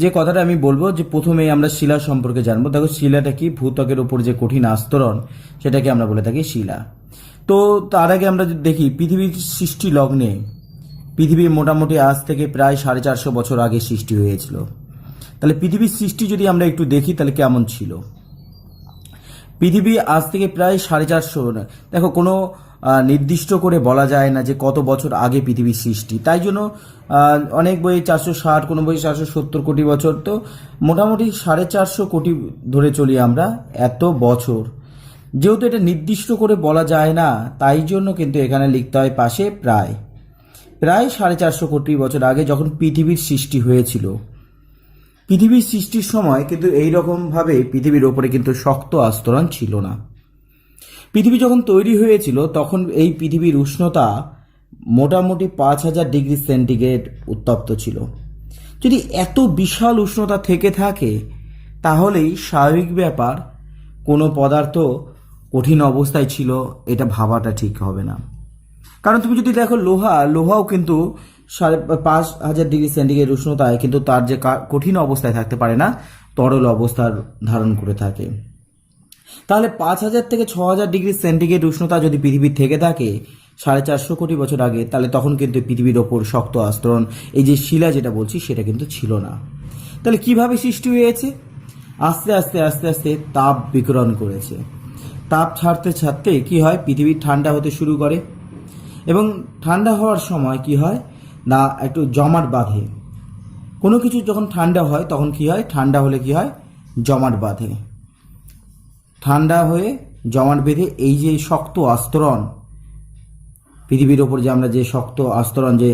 যে কথাটা আমি বলবো যে প্রথমেই আমরা শিলা সম্পর্কে জানবো। দেখো, শিলাটা কি? ভূত্বকের উপর যে কঠিন আস্তরণ, সেটাকে আমরা বলে থাকি শিলা। তো তার আগে আমরা যদি দেখি পৃথিবীর সৃষ্টি লগ্নে, পৃথিবী মোটামুটি আজ থেকে প্রায় 450 বছর আগে সৃষ্টি হয়েছিল। তাহলে পৃথিবীর সৃষ্টি যদি আমরা একটু দেখি তাহলে কেমন ছিল। পৃথিবী আজ থেকে প্রায় 450, দেখো কোনো নির্দিষ্ট করে বলা যায় না যে কত বছর আগে পৃথিবীর সৃষ্টি। তাই জন্য অনেক বই 460, কোনো বই 470 কোটি বছর। তো মোটামুটি 450 কোটি ধরে চলি আমরা, এত বছর। যেহেতু এটা নির্দিষ্ট করে বলা যায় না, তাই জন্য কিন্তু এখানে লিখতে হয় পাশে প্রায় প্রায় 450 কোটি বছর আগে যখন পৃথিবীর সৃষ্টি হয়েছিল। পৃথিবীর সৃষ্টির সময় কিন্তু এইরকমভাবে পৃথিবীর ওপরে কিন্তু শক্ত আস্তরণ ছিল না। পৃথিবী যখন তৈরি হয়েছিল তখন এই পৃথিবীর উষ্ণতা মোটামুটি 5000 ডিগ্রি সেন্টিগ্রেড উত্তপ্ত ছিল। যদি এত বিশাল উষ্ণতা থেকে থাকে তাহলেই স্বাভাবিক ব্যাপার কোনো পদার্থ কঠিন অবস্থায় ছিল, এটা ভাবাটা ঠিক হবে না। কারণ তুমি যদি দেখো লোহাও কিন্তু 5000 ডিগ্রি সেন্টিগ্রেড উষ্ণতায় কিন্তু তার যে কঠিন অবস্থায় থাকতে পারে না, তরল অবস্থার ধারণ করে থাকে। তাহলে 5000 থেকে 6000 ডিগ্রি সেন্টিগ্রেড উষ্ণতা যদি পৃথিবীর থেকে থাকে 450 কোটি বছর আগে, তাহলে তখন কিন্তু পৃথিবীর ওপর শক্ত আস্তরণ, এই যে শিলা যেটা বলছি, সেটা কিন্তু ছিল না। তাহলে কিভাবে সৃষ্টি হয়েছে? আস্তে আস্তে আস্তে আস্তে তাপ বিকিরণ করেছে। তাপ ছাড়তে ছাড়তে কি হয়, পৃথিবী ঠান্ডা হতে শুরু করে। এবং ঠান্ডা হওয়ার সময় কি হয় না, একটু জমাট বাঁধে। কোনো কিছু যখন ঠান্ডা হয় তখন কি হয়, ঠান্ডা হলে কি হয়, জমাট বাঁধে। ঠান্ডা হয়ে জমাট বেঁধে এই যে শক্ত আস্তরণ, পৃথিবীর ওপর যে আমরা যে শক্ত আস্তরণ, যে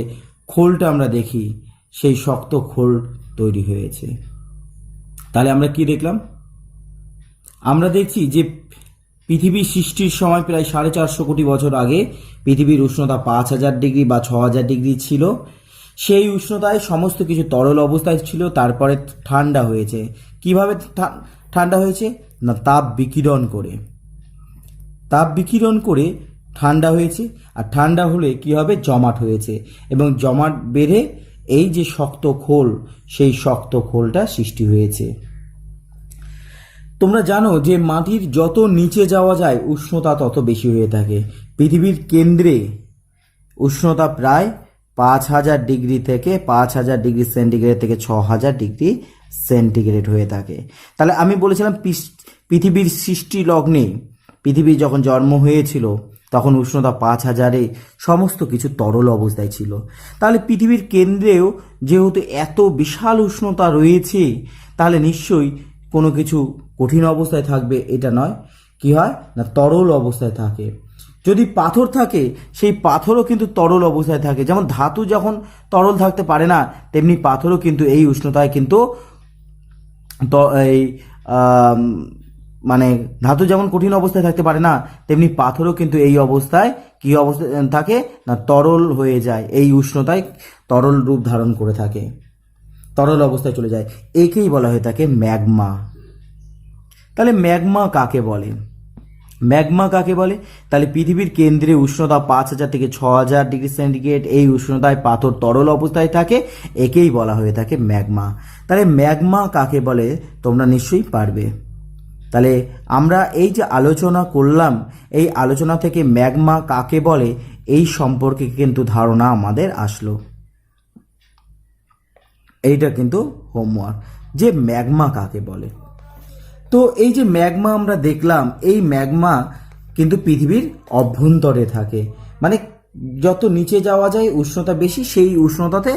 খোলটা আমরা দেখি, সেই শক্ত খোল তৈরি হয়েছে। তাহলে আমরা কি দেখলাম? আমরা দেখছি যে পৃথিবীর সৃষ্টির সময় প্রায় 450 কোটি বছর আগে পৃথিবীর উষ্ণতা 5000 ডিগ্রি বা 6000 ডিগ্রি ছিল। সেই উষ্ণতায় সমস্ত কিছু তরল অবস্থায় ছিল, তারপরে ঠান্ডা হয়েছে। কিভাবে ঠান্ডা হয়েছে না, তাপ বিকিরণ করে। তাপ বিকিরণ করে ঠান্ডা হয়েছে। আর ঠান্ডা হলে কি হবে, জমাট হয়েছে। এবং জমাট বেঁধে এই যে শক্ত খোল, সেই শক্ত খোলটা সৃষ্টি হয়েছে। তোমরা জানো যে মাটির যত নিচে যাওয়া যায় উষ্ণতা তত বেশি হয়ে থাকে। পৃথিবীর কেন্দ্রে উষ্ণতা প্রায় 5000 ডিগ্রি থেকে 5000 ডিগ্রি সেন্টিগ্রেড থেকে 6000 ডিগ্রি সেন্টিগ্রেড হয়ে থাকে। তাহলে আমি বলেছিলাম পৃথিবীর সৃষ্টি লগ্নে, পৃথিবী যখন জন্ম হয়েছিল তখন উষ্ণতা 5000-এ সমস্ত কিছু তরল অবস্থায় ছিল। তাহলে পৃথিবীর কেন্দ্রেও যেহেতু এত বিশাল উষ্ণতা রয়েছে, তাহলে নিশ্চয়ই কোনো কিছু কঠিন অবস্থায় থাকবে, এটা নয়। কি হয় না, তরল অবস্থায় থাকে। যদি পাথর থাকে, সেই পাথরও কিন্তু তরল অবস্থায় থাকে। যেমন ধাতু যখন তরল থাকতে পারে না, তেমনি পাথরও কিন্তু এই উষ্ণতায় কিন্তু এই মানে ধাতু যেমন কঠিন অবস্থায় থাকতে পারে না, তেমনি পাথরও কিন্তু এই অবস্থায় কি অবস্থায় থাকে না, তরল হয়ে যায়। এই উষ্ণতায় তরল রূপ ধারণ করে থাকে, তরল অবস্থায় চলে যায়। একেই বলা হয়ে থাকে ম্যাগমা। তাহলে ম্যাগমা কাকে বলে? ম্যাগমা কাকে বলে? তাহলে পৃথিবীর কেন্দ্রে উষ্ণতা 5000 থেকে 6000 ডিগ্রি সেন্টিগ্রেড, এই উষ্ণতায় পাথর তরল অবস্থায় থাকে, একেই বলা হয়ে থাকে ম্যাগমা। তাহলে ম্যাগমা কাকে বলে তোমরা নিশ্চয়ই পারবে। তাহলে আমরা এই যে আলোচনা করলাম, এই আলোচনা থেকে ম্যাগমা কাকে বলে এই সম্পর্কে কিন্তু ধারণা আমাদের আসলো। এইটা কিন্তু হোমওয়ার্ক, যে ম্যাগমা কাকে বলে। তো এই যে ম্যাগমা আমরা দেখলাম, এই ম্যাগমা কিন্তু পৃথিবীর অভ্যন্তরে থাকে। মানে যত নিচে যাওয়া যায় উষ্ণতা বেশি, সেই উষ্ণতাতে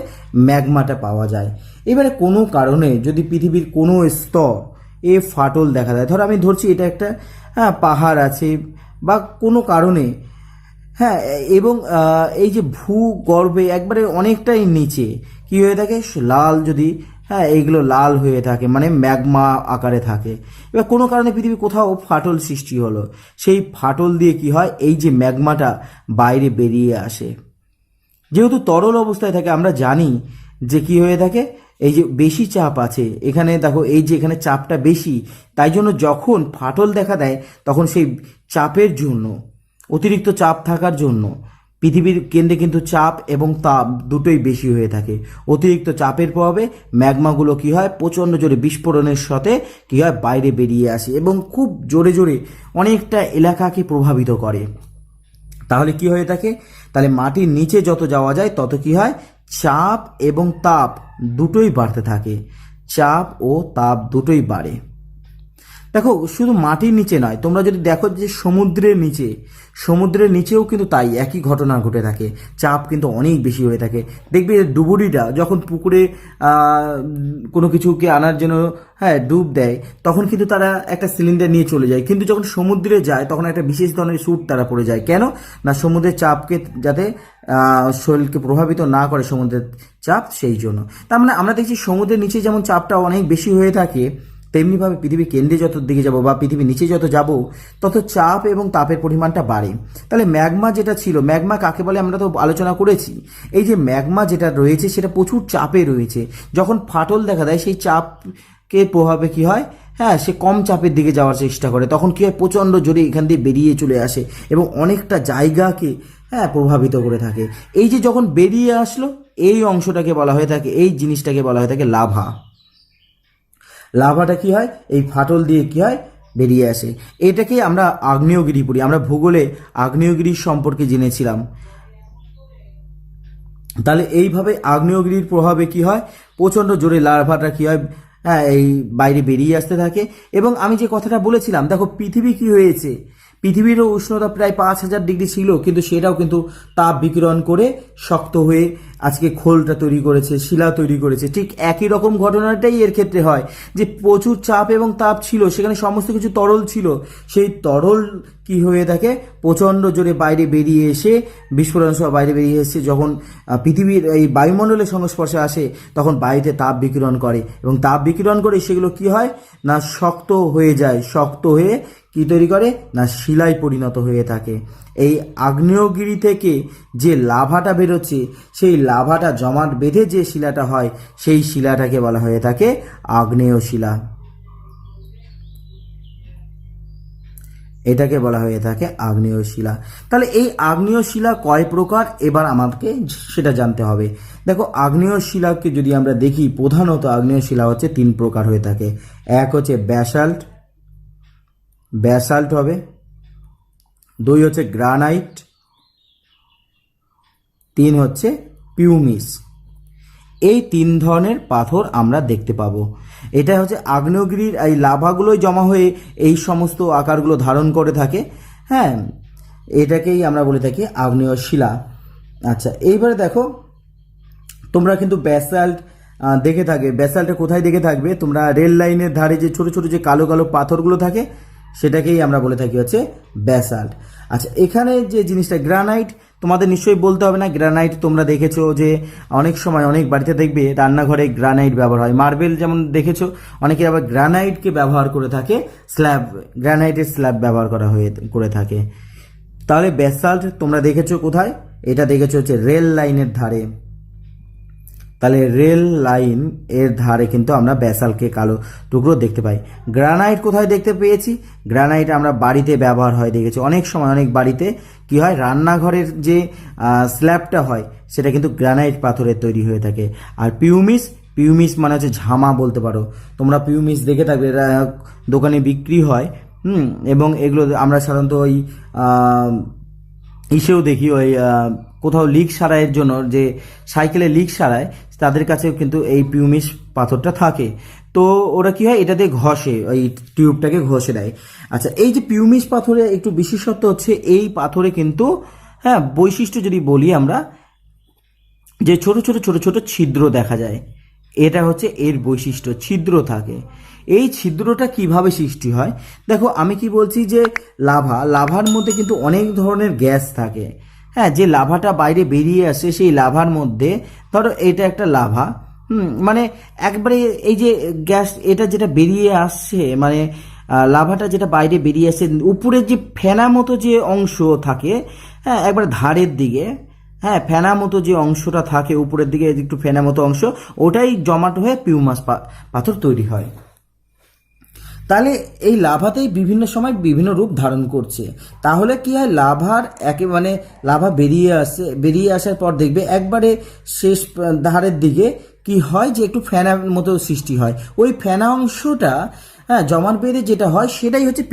ম্যাগমাটা পাওয়া যায়। এবারে কোনো কারণে যদি পৃথিবীর কোনো স্তর ফাটল দেখা দেয়, ধরো আমি ধরছি এটা একটা পাহাড় আছে বা কোনো কারণে, হ্যাঁ, এবং এই যে ভূগর্ভে একবারে অনেকটাই নিচে কি হয়ে থাকে, লাল যদি, এইগুলো লাল হয়ে থাকে, মানে ম্যাগমা আকারে থাকে। এবার কোনো কারণে পৃথিবী কোথাও ফাটল সৃষ্টি হলো, সেই ফাটল দিয়ে কি হয়, এই যে ম্যাগমাটা বাইরে বেরিয়ে আসে। যেহেতু তরল অবস্থায় থাকে, আমরা জানি যে কি হয়ে থাকে, এই যে বেশি চাপ আছে এখানে, দেখো এই যে এখানে চাপটা বেশি, তাই জন্য যখন ফাটল দেখা দেয় তখন সেই চাপের জন্য, অতিরিক্ত চাপ থাকার জন্য পৃথিবীর কেন্দ্রে কিন্তু চাপ এবং তাপ দুটোই বেশি হয়ে থাকে। অতিরিক্ত চাপের প্রভাবে ম্যাগমাগুলো কি হয়, প্রচণ্ড জোরে বিস্ফোরণের সাথে কি হয়, বাইরে বেরিয়ে আসে এবং খুব জোরে জোরে অনেকটা এলাকাকে প্রভাবিত করে। তাহলে কি হয়ে থাকে, তাহলে মাটির নিচে যত যাওয়া যায় তত কি হয়, চাপ এবং তাপ দুটোই বাড়তে থাকে, চাপ ও তাপ দুটোই বাড়ে। দেখো শুধু মাটির নিচে নয়, তোমরা যদি দেখো যে সমুদ্রের নিচেও কিন্তু তাই একই ঘটনা ঘটে থাকে, চাপ কিন্তু অনেক বেশি হয়ে থাকে। দেখবে ডুবুরিরা যখন পুকুরে কোনো কিছুকে আনার জন্য ডুব দেয়, তখন কিন্তু তারা একটা সিলিন্ডার নিয়ে চলে যায়, কিন্তু যখন সমুদ্রে যায় তখন একটা বিশেষ ধরনের স্যুট তারা পরে যায়। কেন না, সমুদ্রের চাপকে যাতে শরীরকে প্রভাবিত না করে সমুদ্রের চাপ, সেই জন্য। তার মানে আমরা দেখছি সমুদ্রের নিচে যেমন চাপটা অনেক বেশি হয়ে থাকে, তেমনিভাবে পৃথিবীর কেন্দ্রে যত দিকে যাব বা পৃথিবীর নিচে যত যাব তত চাপ এবং তাপের পরিমাণটা বাড়ে। তাহলে ম্যাগমা যেটা ছিল, ম্যাগমা কাকে বলে আমরা তো আলোচনা করেছি। এই যে ম্যাগমা যেটা রয়েছে সেটা প্রচুর চাপে রয়েছে, যখন ফাটল দেখা দেয় সেই চাপকে প্রভাবে কি হয়, সে কম চাপের দিকে যাওয়ার চেষ্টা করে, তখন কি হয়, প্রচণ্ড জোরে এখান দিয়ে বেরিয়ে চলে আসে এবং অনেকটা জায়গাকে প্রভাবিত করে থাকে। এই যে যখন বেরিয়ে আসলো, এই অংশটাকে বলা হয়ে থাকে, এই জিনিসটাকে বলা হয়ে থাকে লাভা। লাভাটা কি হয়, এই ফাটল দিয়ে কি হয়, বেরিয়ে আসে। এটাকে আমরা আগ্নেয়গিরি পড়ি, আমরা ভূগোলে আগ্নেয়গিরির সম্পর্কে জেনেছিলাম। তাহলে এইভাবে আগ্নেয়গিরির প্রভাবে কি হয়, প্রচণ্ড জোরে লাভাটা কি হয়, এই বাইরে বেরিয়ে আসতে থাকে। এবং আমি যে কথাটা বলেছিলাম, দেখো পৃথিবী কি হয়েছে, পৃথিবীরও উষ্ণতা প্রায় 5000 ডিগ্রি ছিল, কিন্তু সেটাও কিন্তু তাপ বিকিরণ করে শক্ত হয়ে আজকে খোলটা তৈরি করেছে, শিলা তৈরি করেছে। ঠিক একই রকম ঘটনাটাই এর ক্ষেত্রে হয়, যে প্রচুর চাপ এবং তাপ ছিল, সেখানে সমস্ত কিছু তরল ছিল, সেই তরল কি হয়ে থাকে, প্রচণ্ড জোরে বাইরে বেরিয়ে এসে বিস্ফোরণ সহ বাইরে বেরিয়ে এসে যখন পৃথিবীর এই বায়ুমণ্ডলের সংস্পর্শে আসে, তখন বায়ুতে তাপ বিকিরণ করে এবং তাপ বিকিরণ করে সেগুলো কি হয় না, শক্ত হয়ে যায়, শক্ত হয়ে কি তৈরি করে না, শিলায় পরিণত হয়ে থাকে। এই আগ্নেয়গিরি থেকে যে লাভাটা বেরোচ্ছে, সেই লাভাটা জমাট বেঁধে যে শিলাটা হয়, সেই শিলাটাকে বলা হয়ে থাকে আগ্নেয় শিলা। এটাকে বলা হয়ে থাকে আগ্নেয় শিলা। তাহলে এই আগ্নেয় শিলা কয় প্রকার, এবার আমাকে সেটা জানতে হবে। দেখো আগ্নেয় শিলাকে যদি আমরা দেখি, প্রধানত আগ্নেয় শিলা হচ্ছে 3 প্রকার হয়ে থাকে। এক হচ্ছে ব্যাসাল্ট হবে, 2 হচ্ছে গ্রানাইট, 3 হচ্ছে পিউমিস। এই 3 ধরনের পাথর আমরা দেখতে পাবো। এটা হচ্ছে আগ্নেয়গিরির এই লাভাগুলোই জমা হয়ে এই সমস্ত আকারগুলো ধারণ করে থাকে। এটাকেই আমরা বলে থাকি আগ্নেয় শিলা। আচ্ছা, এইবারে দেখো তোমরা কিন্তু ব্যাসাল্ট দেখে থাকবে। ব্যাসাল্টে কোথায় দেখে থাকবে তোমরা, রেল লাইনের ধারে যে ছোট ছোট যে কালো কালো পাথরগুলো থাকে, সেটাকেই আমরা বলে থাকি হচ্ছে ব্যাসাল্ট। আচ্ছা, এখানে যে জিনিসটা গ্রানাইট, তোমাদের নিশ্চয়ই বলতে হবে না, গ্রানাইট তোমরা দেখেছো যে অনেক সময় অনেক বাড়িতে দেখবে রান্নাঘরে গ্রানাইট ব্যবহার হয়। মার্বেল যেমন দেখেছো, অনেকে আবার গ্রানাইটকে ব্যবহার করে থাকে, গ্রানাইটের স্ল্যাব ব্যবহার করে থাকে। তাহলে ব্যাসাল্ট তোমরা দেখেছো কোথায়, এটা দেখেছো হচ্ছে রেল লাইনের ধারে। তাহলে রেল লাইন এর ধারে কিন্তু আমরা ব্যাসাল্টকে কালো টুকরো দেখতে পাই। গ্রানাইট কোথায় দেখতে পেয়েছি, গ্রানাইট আমরা বাড়িতে ব্যবহার হয় দেখেছি, অনেক সময় অনেক বাড়িতে কি হয়, রান্নাঘরের যে স্ল্যাবটা হয় সেটা কিন্তু গ্রানাইট পাথরের তৈরি হয়ে থাকে। আর পিউমিস মানে হচ্ছে ঝামা বলতে পারো, তোমরা পিউমিস দেখে থাকবে, দোকানে বিক্রি হয়। এবং এগুলো আমরা সাধারণত ওই ইসেও দেখি, ওই কোথাও লিক সারাইয়ের জন্য যে সাইকেলে লিক সারায়, তাদের কাছেও কিন্তু এই পিউমিস পাথরটা থাকে। তো ওরা কি হয়, এটা দিয়ে ঘষে, ওই টিউবটাকে ঘষে দেয়। আচ্ছা, এই যে পিউমিস পাথরে একটু বিশেষত্ব হচ্ছে, এই পাথরে কিন্তু বৈশিষ্ট্য যদি বলি আমরা, যে ছোট ছোট ছোট ছোট ছিদ্র দেখা যায়, এটা হচ্ছে এর বৈশিষ্ট্য, ছিদ্র থাকে। এই ছিদ্রটা কিভাবে সৃষ্টি হয়, দেখো আমি কি বলছি, যে লাভার মধ্যে কিন্তু অনেক ধরনের গ্যাস থাকে। যে লাভাটা বাইরে বেরিয়ে আসে, সেই লাভার মধ্যে ধরো এটা একটা লাভা, মানে একবারে এই যে গ্যাস এটা যেটা বেরিয়ে আসছে, মানে লাভাটা যেটা বাইরে বেরিয়ে আসে, উপরের যে ফেনা মতো যে অংশ থাকে, একবার ধারের দিকে, ফেনা মতো যে অংশটা থাকে উপরের দিকে, একটু ফেনা মতো অংশ, ওটাই জমাট হয়ে পিউমাস পাথর তৈরি হয়। তাহলে এই লাভাতেই বিভিন্ন সময় বিভিন্ন রূপ ধারণ করছে। তাহলে কি হয়, লাভার মানে লাভা বেরিয়ে আসার পর দেখবে একবারে শেষ ধারের দিকে কি হয় যে একটু ফেনার মতো সৃষ্টি হয়। ওই ফেনা অংশটা জমাট বেঁধে যেটা হয় সেটাই হচ্ছে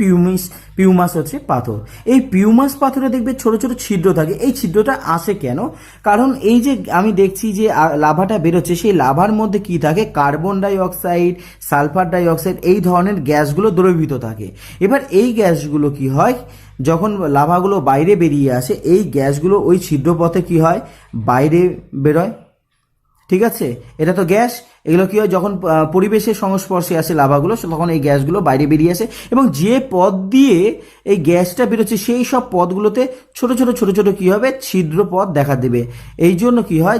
পিউমাস হচ্ছে পাথর। এই পিউমাস পাথরে দেখবে ছোট ছোট ছিদ্র থাকে। এই ছিদ্রটা আসে কেন? কারণ এই যে আমি দেখছি যে লাভাটা বেরোচ্ছে, সেই লাভার মধ্যে কি থাকে, carbon die oxide, sulphur die oxide, এই ধরনের গ্যাসগুলো দ্রবীভূত থাকে। এবার এই গ্যাসগুলো কি হয়, যখন লাভাগুলো বাইরে বেরিয়ে আসে, এই গ্যাসগুলো ওই ছিদ্রপথে কি হয়, বাইরে বেরোয়। ঠিক আছে, এটা তো গ্যাস। এগুলো কি হয়, যখন পরিবেশের সংস্পর্শে আসে লাভাগুলো, তখন এই গ্যাসগুলো বাইরে বেরিয়ে আসে, এবং যে পথ দিয়ে এই গ্যাসটা বেরোচ্ছে সেই সব পথগুলোতে ছোট ছোট ছোট ছোট কি হবে, ছিদ্র পথ দেখা দেবে। এই জন্য কি হয়,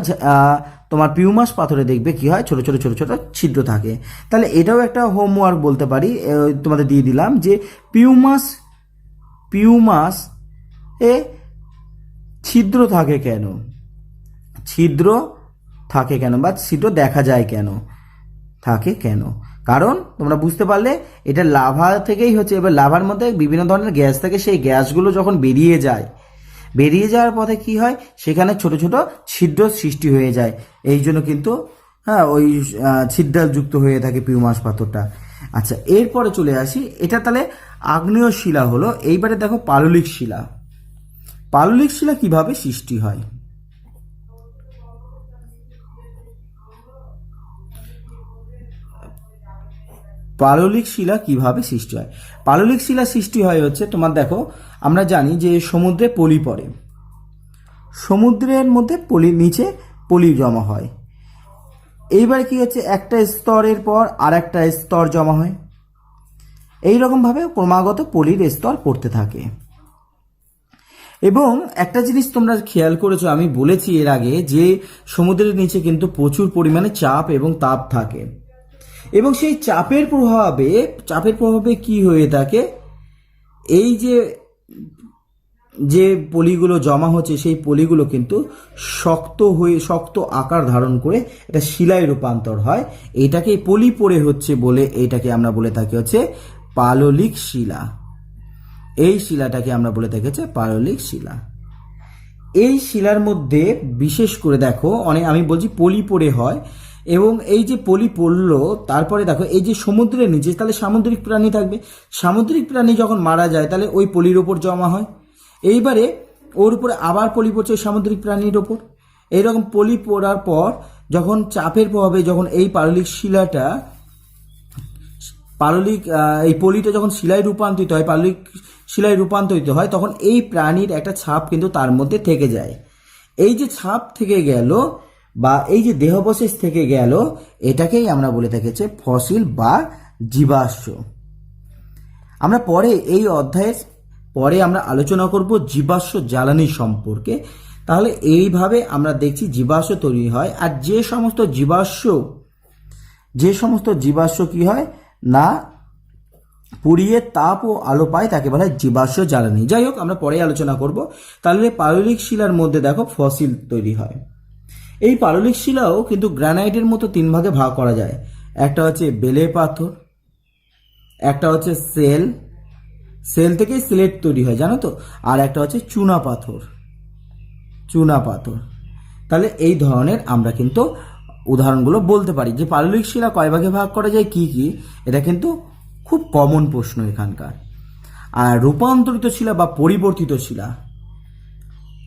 তোমার পিউমাস পাথরে দেখবে কি হয়, ছোট ছোট ছোট ছোট ছিদ্র থাকে। তাহলে এটাও একটা হোমওয়ার্ক বলতে পারি, তোমাদের দিয়ে দিলাম যে পিউমাস এ ছিদ্র থাকে কেন, বা ছিদ্র দেখা যায় কেন, থাকে কেন? কারণ তোমরা বুঝতে পারলে এটা লাভা থেকেই হচ্ছে। এবার লাভার মধ্যে বিভিন্ন ধরনের গ্যাস থাকে, সেই গ্যাসগুলো যখন বেরিয়ে যাওয়ার পথে কি হয়, সেখানে ছোট ছোট ছিদ্র সৃষ্টি হয়ে যায়। এই জন্য কিন্তু ওই ছিদ্রযুক্ত হয়ে থাকে পিউমাস পাথরটা। আচ্ছা, এরপরে চলে আসি, এটা তাহলে আগ্নেয় শিলা হলো। এইবারে দেখো পাললিক শিলা কিভাবে সৃষ্টি হয়। পাললিক শিলা কিভাবে সৃষ্টি হয়? পাললিক শিলা সৃষ্টি হয় হচ্ছে, তোমার দেখো, আমরা জানি যে সমুদ্রে পলি পড়ে, সমুদ্রের মধ্যে নিচে পলি জমা হয়। এইবার কি হচ্ছে, একটা স্তরের পর আর একটা স্তর জমা হয়। এইরকমভাবে ক্রমাগত পলির স্তর পড়তে থাকে। এবং একটা জিনিস তোমরা খেয়াল করেছো, আমি বলেছি এর আগে যে সমুদ্রের নিচে কিন্তু প্রচুর পরিমাণে চাপ এবং তাপ থাকে, এবং সেই চাপের প্রভাবে কি হয়ে থাকে, এই যে পলিগুলো জমা হচ্ছে, সেই পলিগুলো কিন্তু শক্ত আকার ধারণ করে এটা শিলায় রূপান্তর হয়। এটাকে পলি পড়ে হচ্ছে বলে এটাকে আমরা বলে থাকি হচ্ছে পাললিক শিলা। এই শিলাটাকে আমরা বলে থাকি হচ্ছে পাললিক শিলা। এই শিলার মধ্যে বিশেষ করে দেখো, আমি বলছি পলি পড়ে হয়, এবং এই যে পলি পড়লো, তারপরে দেখো এই যে সমুদ্রের নিচে, তাহলে সামুদ্রিক প্রাণী থাকবে। সামুদ্রিক প্রাণী যখন মারা যায়, তাহলে ওই পলির ওপর জমা হয়। এইবারে ওর উপরে আবার পলি পড়ছে ওই সামুদ্রিক প্রাণীর ওপর। এইরকম পলি পড়ার পর যখন চাপের প্রভাবে যখন এই এই পলিটা যখন শিলায় রূপান্তরিত হয়, পাললিক শিলায় রূপান্তরিত হয়, তখন এই প্রাণীর একটা ছাপ কিন্তু তার মধ্যে থেকে যায়। এই যে ছাপ থেকে গেল বা এই যে দেহাবশেষ থেকে গেল, এটাকেই আমরা বলে থাকি ফসিল বা জীবাশ্ম। আমরা এই অধ্যায়ের পরে আমরা আলোচনা করব জীবাশ্ম জ্বালানি সম্পর্কে। তাহলে এইভাবে আমরা দেখছি জীবাশ্ম তৈরি হয়। আর যে সমস্ত জীবাশ্ম কি হয় না, পুড়িয়ে তাপ ও আলো পায়, তাকে বলা হয় জীবাশ্ম জ্বালানি। যাই হোক, আমরা পরে আলোচনা করব। তাহলে পাললিক শিলার মধ্যে দেখো ফসিল তৈরি হয়। এই পাললিক শিলাও কিন্তু গ্রানাইটের মতো 3 ভাগে ভাগ করা যায়। একটা হচ্ছে বেলে পাথর, একটা হচ্ছে সেল থেকে সিলেট তৈরি হয়, জানো তো, আর একটা হচ্ছে চুনা পাথর। তাহলে এই ধরনের আমরা কিন্তু উদাহরণগুলো বলতে পারি যে পাললিক শিলা কয় ভাগে ভাগ করা যায়, কি কি, এটা কিন্তু খুব কমন প্রশ্ন এখানকার। আর রূপান্তরিত শিলা বা পরিবর্তিত শিলা,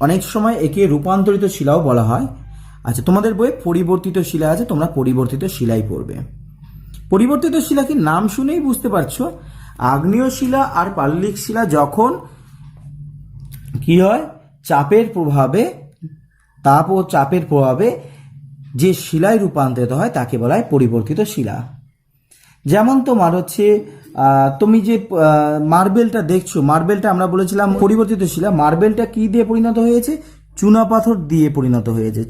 অনেক সময় একে রূপান্তরিত শিলাও বলা হয়। আচ্ছা, তোমাদের বইয়ে পরিবর্তিত শিলা আছে, তোমরা পরিবর্তিত শিলাই পড়বে। পরিবর্তিত শিলা কি, নাম শুনেই বুঝতে পারছো, আগ্নেয় শিলা আর পাললিক শিলা যখন কি হয়, তাপ ও চাপের প্রভাবে যে শিলায় রূপান্তরিত হয় তাকে বলা হয় পরিবর্তিত শিলা। যেমন তোমার হচ্ছে তুমি যে মার্বেলটা দেখছো, মার্বেলটা আমরা বলেছিলাম পরিবর্তিত শিলা। মার্বেলটা কি দিয়ে পরিণত হয়েছে, চুনা পাথর দিয়ে পরিণত হয়েছে।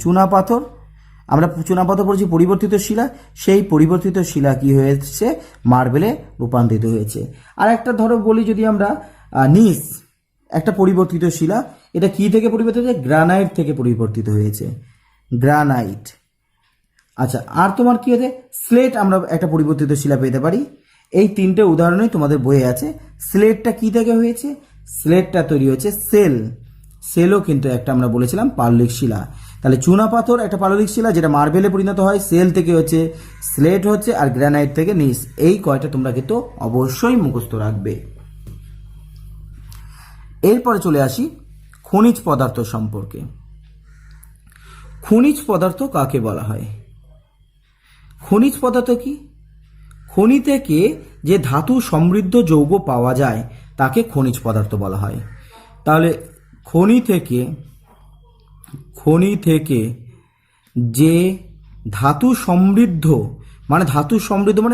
আমরা চুনা পাথর পড়েছি পরিবর্তিত শিলা, সেই পরিবর্তিত শিলা কি হয়েছে, মার্বেলে রূপান্তরিত হয়েছে। আর একটা ধরো বলি, যদি আমরা নিস, একটা পরিবর্তিত শিলা, এটা কি থেকে পরিবর্তিত হয়েছে, গ্রানাইট থেকে পরিবর্তিত হয়েছে, গ্রানাইট। আচ্ছা, আর তোমার কি হয়েছে, স্লেট আমরা একটা পরিবর্তিত শিলা পেতে পারি। এই তিনটে উদাহরণই তোমাদের বইয়ে আছে। স্লেটটা কি থেকে হয়েছে? স্লেটটা তৈরি হয়েছে সেলও কিন্তু একটা আমরা বলেছিলাম পাললিক শিলা। তাহলে চুনা পাথর একটা পাললিক শিলা যেটা মার্বেলে পরিণত হয়, সেল থেকে হচ্ছে স্লেট হচ্ছে, আর গ্রানাইট থেকে নিস। এই কয়টা তোমরা কিন্তু অবশ্যই মুখস্থ রাখবে। এরপরে চলে আসি খনিজ পদার্থ সম্পর্কে। খনিজ পদার্থ কাকে বলা হয়? খনিজ পদার্থ কি? খনি থেকে যে ধাতু সমৃদ্ধ যৌগ পাওয়া যায় তাকে খনিজ পদার্থ বলা হয়। তাহলে খনি থেকে যে ধাতু সমৃদ্ধ মানে ধাতু সমৃদ্ধ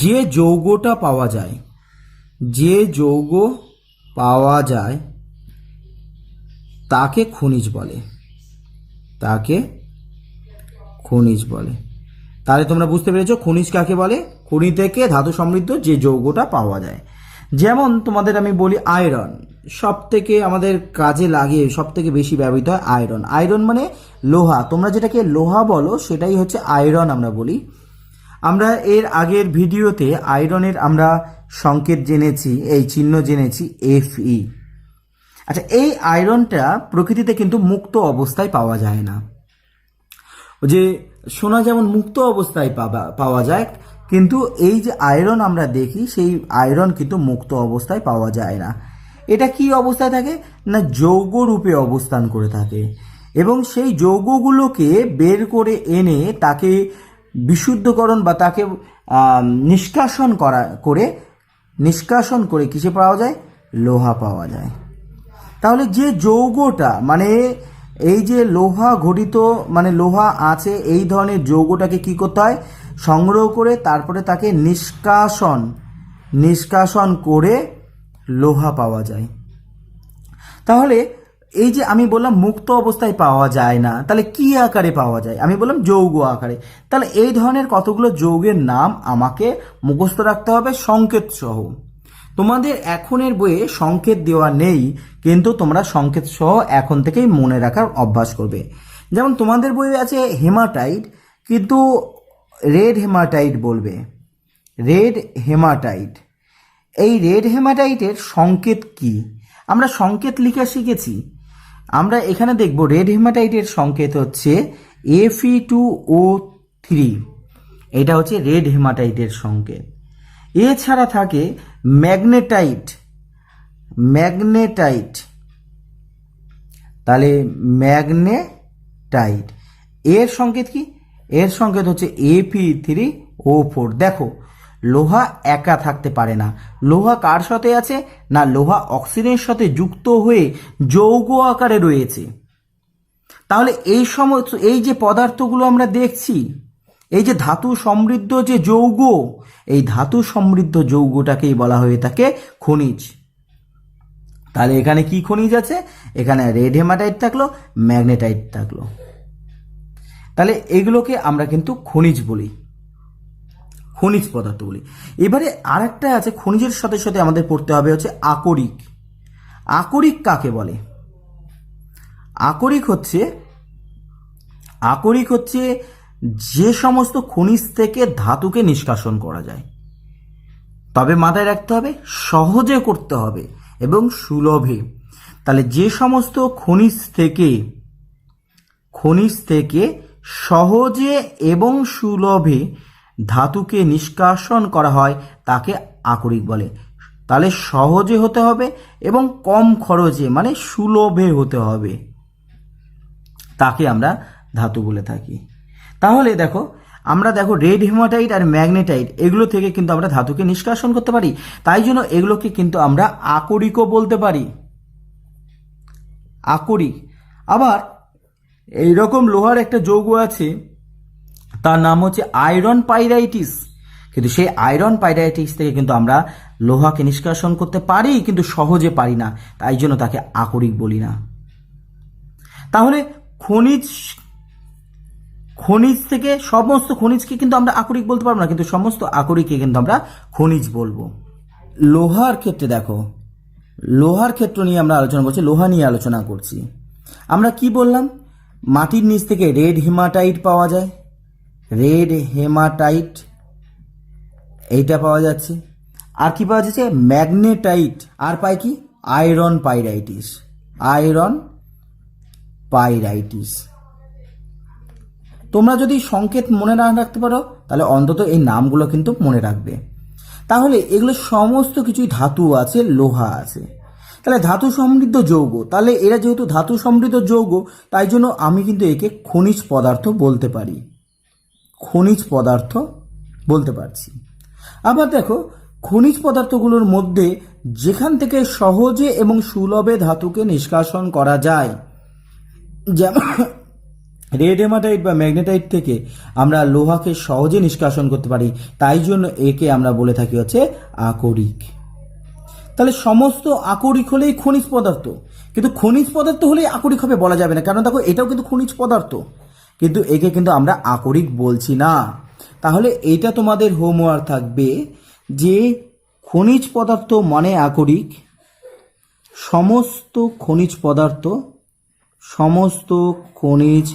যে যৌগটা পাওয়া যায়, তাকে খনিজ বলে। তাহলে তোমরা বুঝতে পেরেছো খনিজ কাকে বলে? খনি থেকে ধাতু সমৃদ্ধ যে যৌগটা পাওয়া যায়। যেমন তোমাদের আমি বলি আয়রন, সব থেকে আমাদের কাজে লাগে, সব থেকে বেশি ব্যবহৃত হয় আয়রন। আয়রন মানে লোহা, তোমরা যেটাকে লোহা বলো সেটাই হচ্ছে আয়রন আমরা বলি। আমরা এর আগের ভিডিওতে আয়রনের আমরা সংকেত জেনেছি, এই চিহ্ন জেনেছি Fe। আচ্ছা, এই আয়রনটা প্রকৃতিতে কিন্তু মুক্ত অবস্থায় পাওয়া যায় না। যে সোনা যেমন মুক্ত অবস্থায় পাওয়া যায়, কিন্তু এই যে আয়রন আমরা দেখি সেই আয়রন কিন্তু মুক্ত অবস্থায় পাওয়া যায় না। এটা কি অবস্থায় থাকে না, যৌগ রূপে অবস্থান করে থাকে, এবং সেই যৌগগুলোকে বের করে এনে তাকে বিশুদ্ধকরণ বা তাকে নিষ্কাশন করে কিসে পাওয়া যায়? লোহা পাওয়া যায়। তাহলে যে যৌগটা মানে এই যে লোহা ঘটিত মানে লোহা আছে, এই ধরনের যৌগটাকে কি করতে হয়? সংগ্রহ করে তারপরে তাকে নিষ্কাশন করে লোহা পাওয়া যায়। তাহলে এই যে আমি বললাম মুক্ত অবস্থায় পাওয়া যায় না, তাহলে কি আকারে পাওয়া যায়? আমি বললাম যৌগ আকারে। তাহলে এই ধরনের কতগুলো যৌগের নাম আমাকে মুখস্থ রাখতে হবে সংকেত সহ। তোমাদের এখনের বইয়ে সংকেত দেওয়া নেই, কিন্তু তোমরা সংকেত সহ এখন থেকেই মনে রাখার অভ্যাস করবে। যেমন তোমাদের বইয়ে আছে হেমাটাইট, কিন্তু রেড হেমাটাইট বলবে, রেড হেমাটাইট। এই রেড হেমাটাইটের সংকেত কি? আমরা সংকেত লিখা শিখেছি। আমরা এখানে দেখব রেড হেমাটাইটের সংকেত হচ্ছে Fe2O3, এটা হচ্ছে রেড হেমাটাইটের সংকেত। এছাড়া থাকে ম্যাগনেটাইট, তাহলে ম্যাগনেটাইট এর সংকেত কি? এর সংকেত হচ্ছে Fe3O4। দেখো লোহা একা থাকতে পারে না, লোহা কার সাথে আছে না, লোহা অক্সিজেনের সাথে যুক্ত হয়ে যৌগ আকারে রয়েছে। তাহলে এই যে পদার্থগুলো আমরা দেখছি, এই যে ধাতু সমৃদ্ধ যে যৌগ, এই ধাতু সমৃদ্ধ যৌগটাকেই বলা হয়ে থাকে খনিজ। তাহলে এখানে কি খনিজ আছে? এখানে রেড হেমাটাইট থাকলো, ম্যাগনেটাইট থাকলো। তাহলে এগুলোকে আমরা কিন্তু খনিজ বলি, খনিজ পদার্থ বলি। এবারে আরেকটা আছে খনিজের সাথে সাথে আমাদের পড়তে হবে হচ্ছে আকরিক। আকরিক কাকে বলে? আকরিক হচ্ছে যে সমস্ত খনিজ থেকে ধাতুকে নিষ্কাশন করা যায়, তবে মাথায় রাখতে হবে সহজে করতে হবে এবং সুলভে। তাহলে যে সমস্ত খনিজ থেকে সহজে এবং সুলভে ধাতুকে নিষ্কাশন করা হয় তাকে আকরিক বলে। তাহলে সহজে হতে হবে এবং কম খরচে মানে সুলভে হতে হবে, তাকে আমরা ধাতু বলে থাকি। তাহলে আমরা দেখো রেড হেমাটাইট আর ম্যাগনেটাইট এগুলো থেকে কিন্তু আমরা ধাতুকে নিষ্কাশন করতে পারি, তাই জন্য এগুলোকে কিন্তু আমরা আকরিকও বলতে পারি, আকরিক। আবার এইরকম লোহার একটা যৌগ আছে, তার নাম হচ্ছে আয়রন পাইরাইটিস, কিন্তু সেই আয়রন পাইরাইটিস থেকে কিন্তু আমরা লোহাকে নিষ্কাশন করতে পারি, কিন্তু সহজে পারি না, তাই জন্য তাকে আকরিক বলি না। তাহলে খনিজ থেকে সমস্ত খনিজকে কিন্তু আমরা আকরিক বলতে পারবো না, কিন্তু সমস্ত আকরিককে কিন্তু আমরা খনিজ বলবো। লোহার ক্ষেত্রে লোহার ক্ষেত্র নিয়ে আমরা আলোচনা করছি, লোহা নিয়ে আলোচনা করছি। আমরা কি বললাম? মাটির নিচ থেকে রেড হেমাটাইট পাওয়া যায়, রেড হেমাটাইট এইটা পাওয়া যাচ্ছে। আর কি পাওয়া যাচ্ছে? ম্যাগনেটাইট। আর পাই কি? Iron pyrites. Iron pyrites. তোমরা যদি সংকেত মনে না রাখতে পারো তাহলে অন্তত এই নামগুলো কিন্তু মনে রাখবে। তাহলে এগুলো সমস্ত কিছুই ধাতু আছে, লোহা আছে। তাহলে ধাতু সমৃদ্ধ যৌগ, তাহলে এরা যেহেতু ধাতু সমৃদ্ধ যৌগ তাই জন্য আমি কিন্তু একে খনিজ পদার্থ বলতে পারি। খনিজ পদার্থ বলতে পারছি। আবার দেখো, খনিজ পদার্থগুলোর মধ্যে যেখান থেকে সহজে এবং সুলভে ধাতুকে নিষ্কাশন করা যায়, যেমন রেড হেমাটাইট বা ম্যাগনেটাইট থেকে আমরা লোহাকে সহজে নিষ্কাশন করতে পারি, তাই জন্য একে আমরা বলে থাকি হচ্ছে আকরিক। তাহলে সমস্ত আকরিক হলেই খনিজ পদার্থ, কিন্তু খনিজ পদার্থ হলেই আকরিক হবে বলা যাবে না, কারণ দেখো এটাও কিন্তু খনিজ পদার্থ, কিন্তু একে কিন্তু আমরা আকরিক বলছি না। তাহলে এইটা তোমাদের হোমওয়ার্ক থাকবে যে খনিজ পদার্থ মানে আকরিক, সমস্ত খনিজ পদার্থ, সমস্ত খনিজ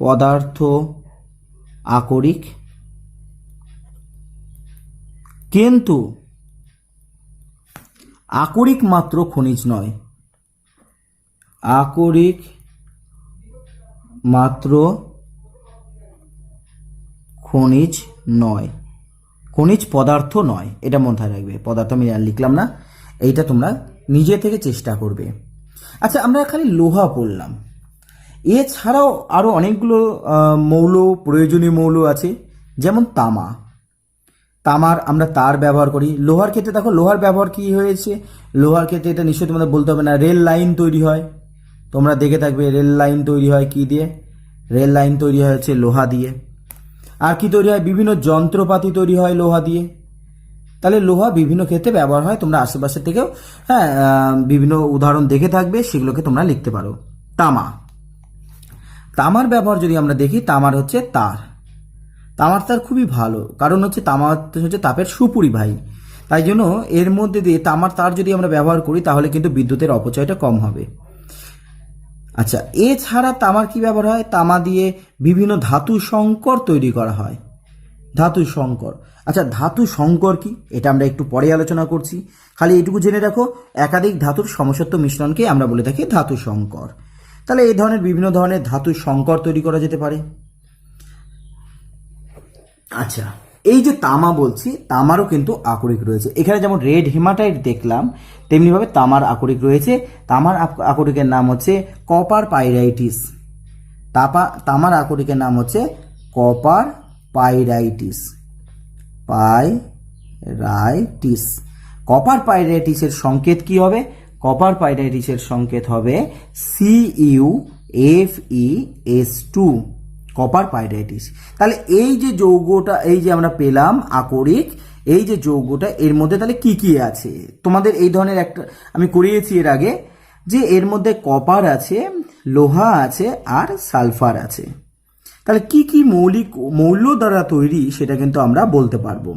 পদার্থ আকরিক, কিন্তু আকরিক মাত্র খনিজ নয়। আকরিক মাত্র খনিজ নয়, খনিজ পদার্থ নয়, এটা মাথায় রাখবে। পদার্থ আমি আর লিখলাম না, এইটা তোমরা নিজে থেকে চেষ্টা করবে। আচ্ছা, আমরা খালি লোহা পড়লাম, এছাড়াও আরও অনেকগুলো মৌল, প্রয়োজনীয় মৌল আছে, যেমন তামা। তামার আমরা তার ব্যবহার করি। লোহার ক্ষেত্রে দেখো লোহার ব্যবহার কি হয়েছে, লোহার ক্ষেত্রে এটা নিশ্চয়ই তোমাদের বলতে হবে না, রেল লাইন তৈরি হয়, তোমরা দেখে থাকবে রেল লাইন তৈরি হয় কি দিয়ে? রেল লাইন তৈরি হয় হচ্ছে লোহা দিয়ে। আর কি তৈরি হয়? বিভিন্ন যন্ত্রপাতি তৈরি হয় লোহা দিয়ে। তাহলে লোহা বিভিন্ন ক্ষেত্রে ব্যবহার হয়, তোমরা আশেপাশে থেকেও বিভিন্ন উদাহরণ দেখে থাকবে, সেগুলোকে তোমরা লিখতে পারো। তামা, তামার ব্যবহার যদি আমরা দেখি, তামার হচ্ছে তার। তামার তার খুবই ভালো, কারণ হচ্ছে তামা হচ্ছে তাপের সুপরিবাহী, তাই জন্য এর মধ্যে দিয়ে তামার তার যদি আমরা ব্যবহার করি তাহলে কিন্তু বিদ্যুতের অপচয়টা কম হবে। আচ্ছা, এছাড়া তামার কি ব্যবহার হয়? তামা দিয়ে বিভিন্ন ধাতু সংকর তৈরি করা হয়। ধাতু সংকর। আচ্ছা, ধাতু সংকর কি, এটা আমরা একটু পরে আলোচনা করছি। খালি এটুকু জেনে রাখো, একাধিক ধাতুর সমসত্ব মিশ্রণকে আমরা বলে থাকি ধাতু সংকর। তাহলে এই ধরনের বিভিন্ন ধরনের ধাতু সংকর তৈরি করা যেতে পারে। আচ্ছা, এই যে তামা বলছি, তামারও কিন্তু আকরিক রয়েছে। এখানে যেমন রেড হেমাটাইট দেখলাম, তেমনিভাবে তামার আকরিক রয়েছে। তামার আকরিকের নাম হচ্ছে কপার পাইরাইটিস। তামার আকরিকের নাম হচ্ছে কপার পাইরাইটিস। পাইরাইটিস। কপার পাইরাইটিসের সংকেত কি হবে? কপার পাইরাইটিসের সংকেত হবে CuFeS2, কপার পাইরাইটিস। তাহলে এই যে যৌগটা, এই যে আমরা পেলাম আকরিক, এই যে যৌগটা, এর মধ্যে তাহলে কি কি আছে? তোমাদের এই ধরনের একটা আমি করিয়েছি এর আগে, যে এর মধ্যে কপার আছে, লোহা আছে, আর সালফার আছে। তাহলে কি কি মৌল দ্বারা তৈরি সেটা কিন্তু আমরা বলতে পারবো।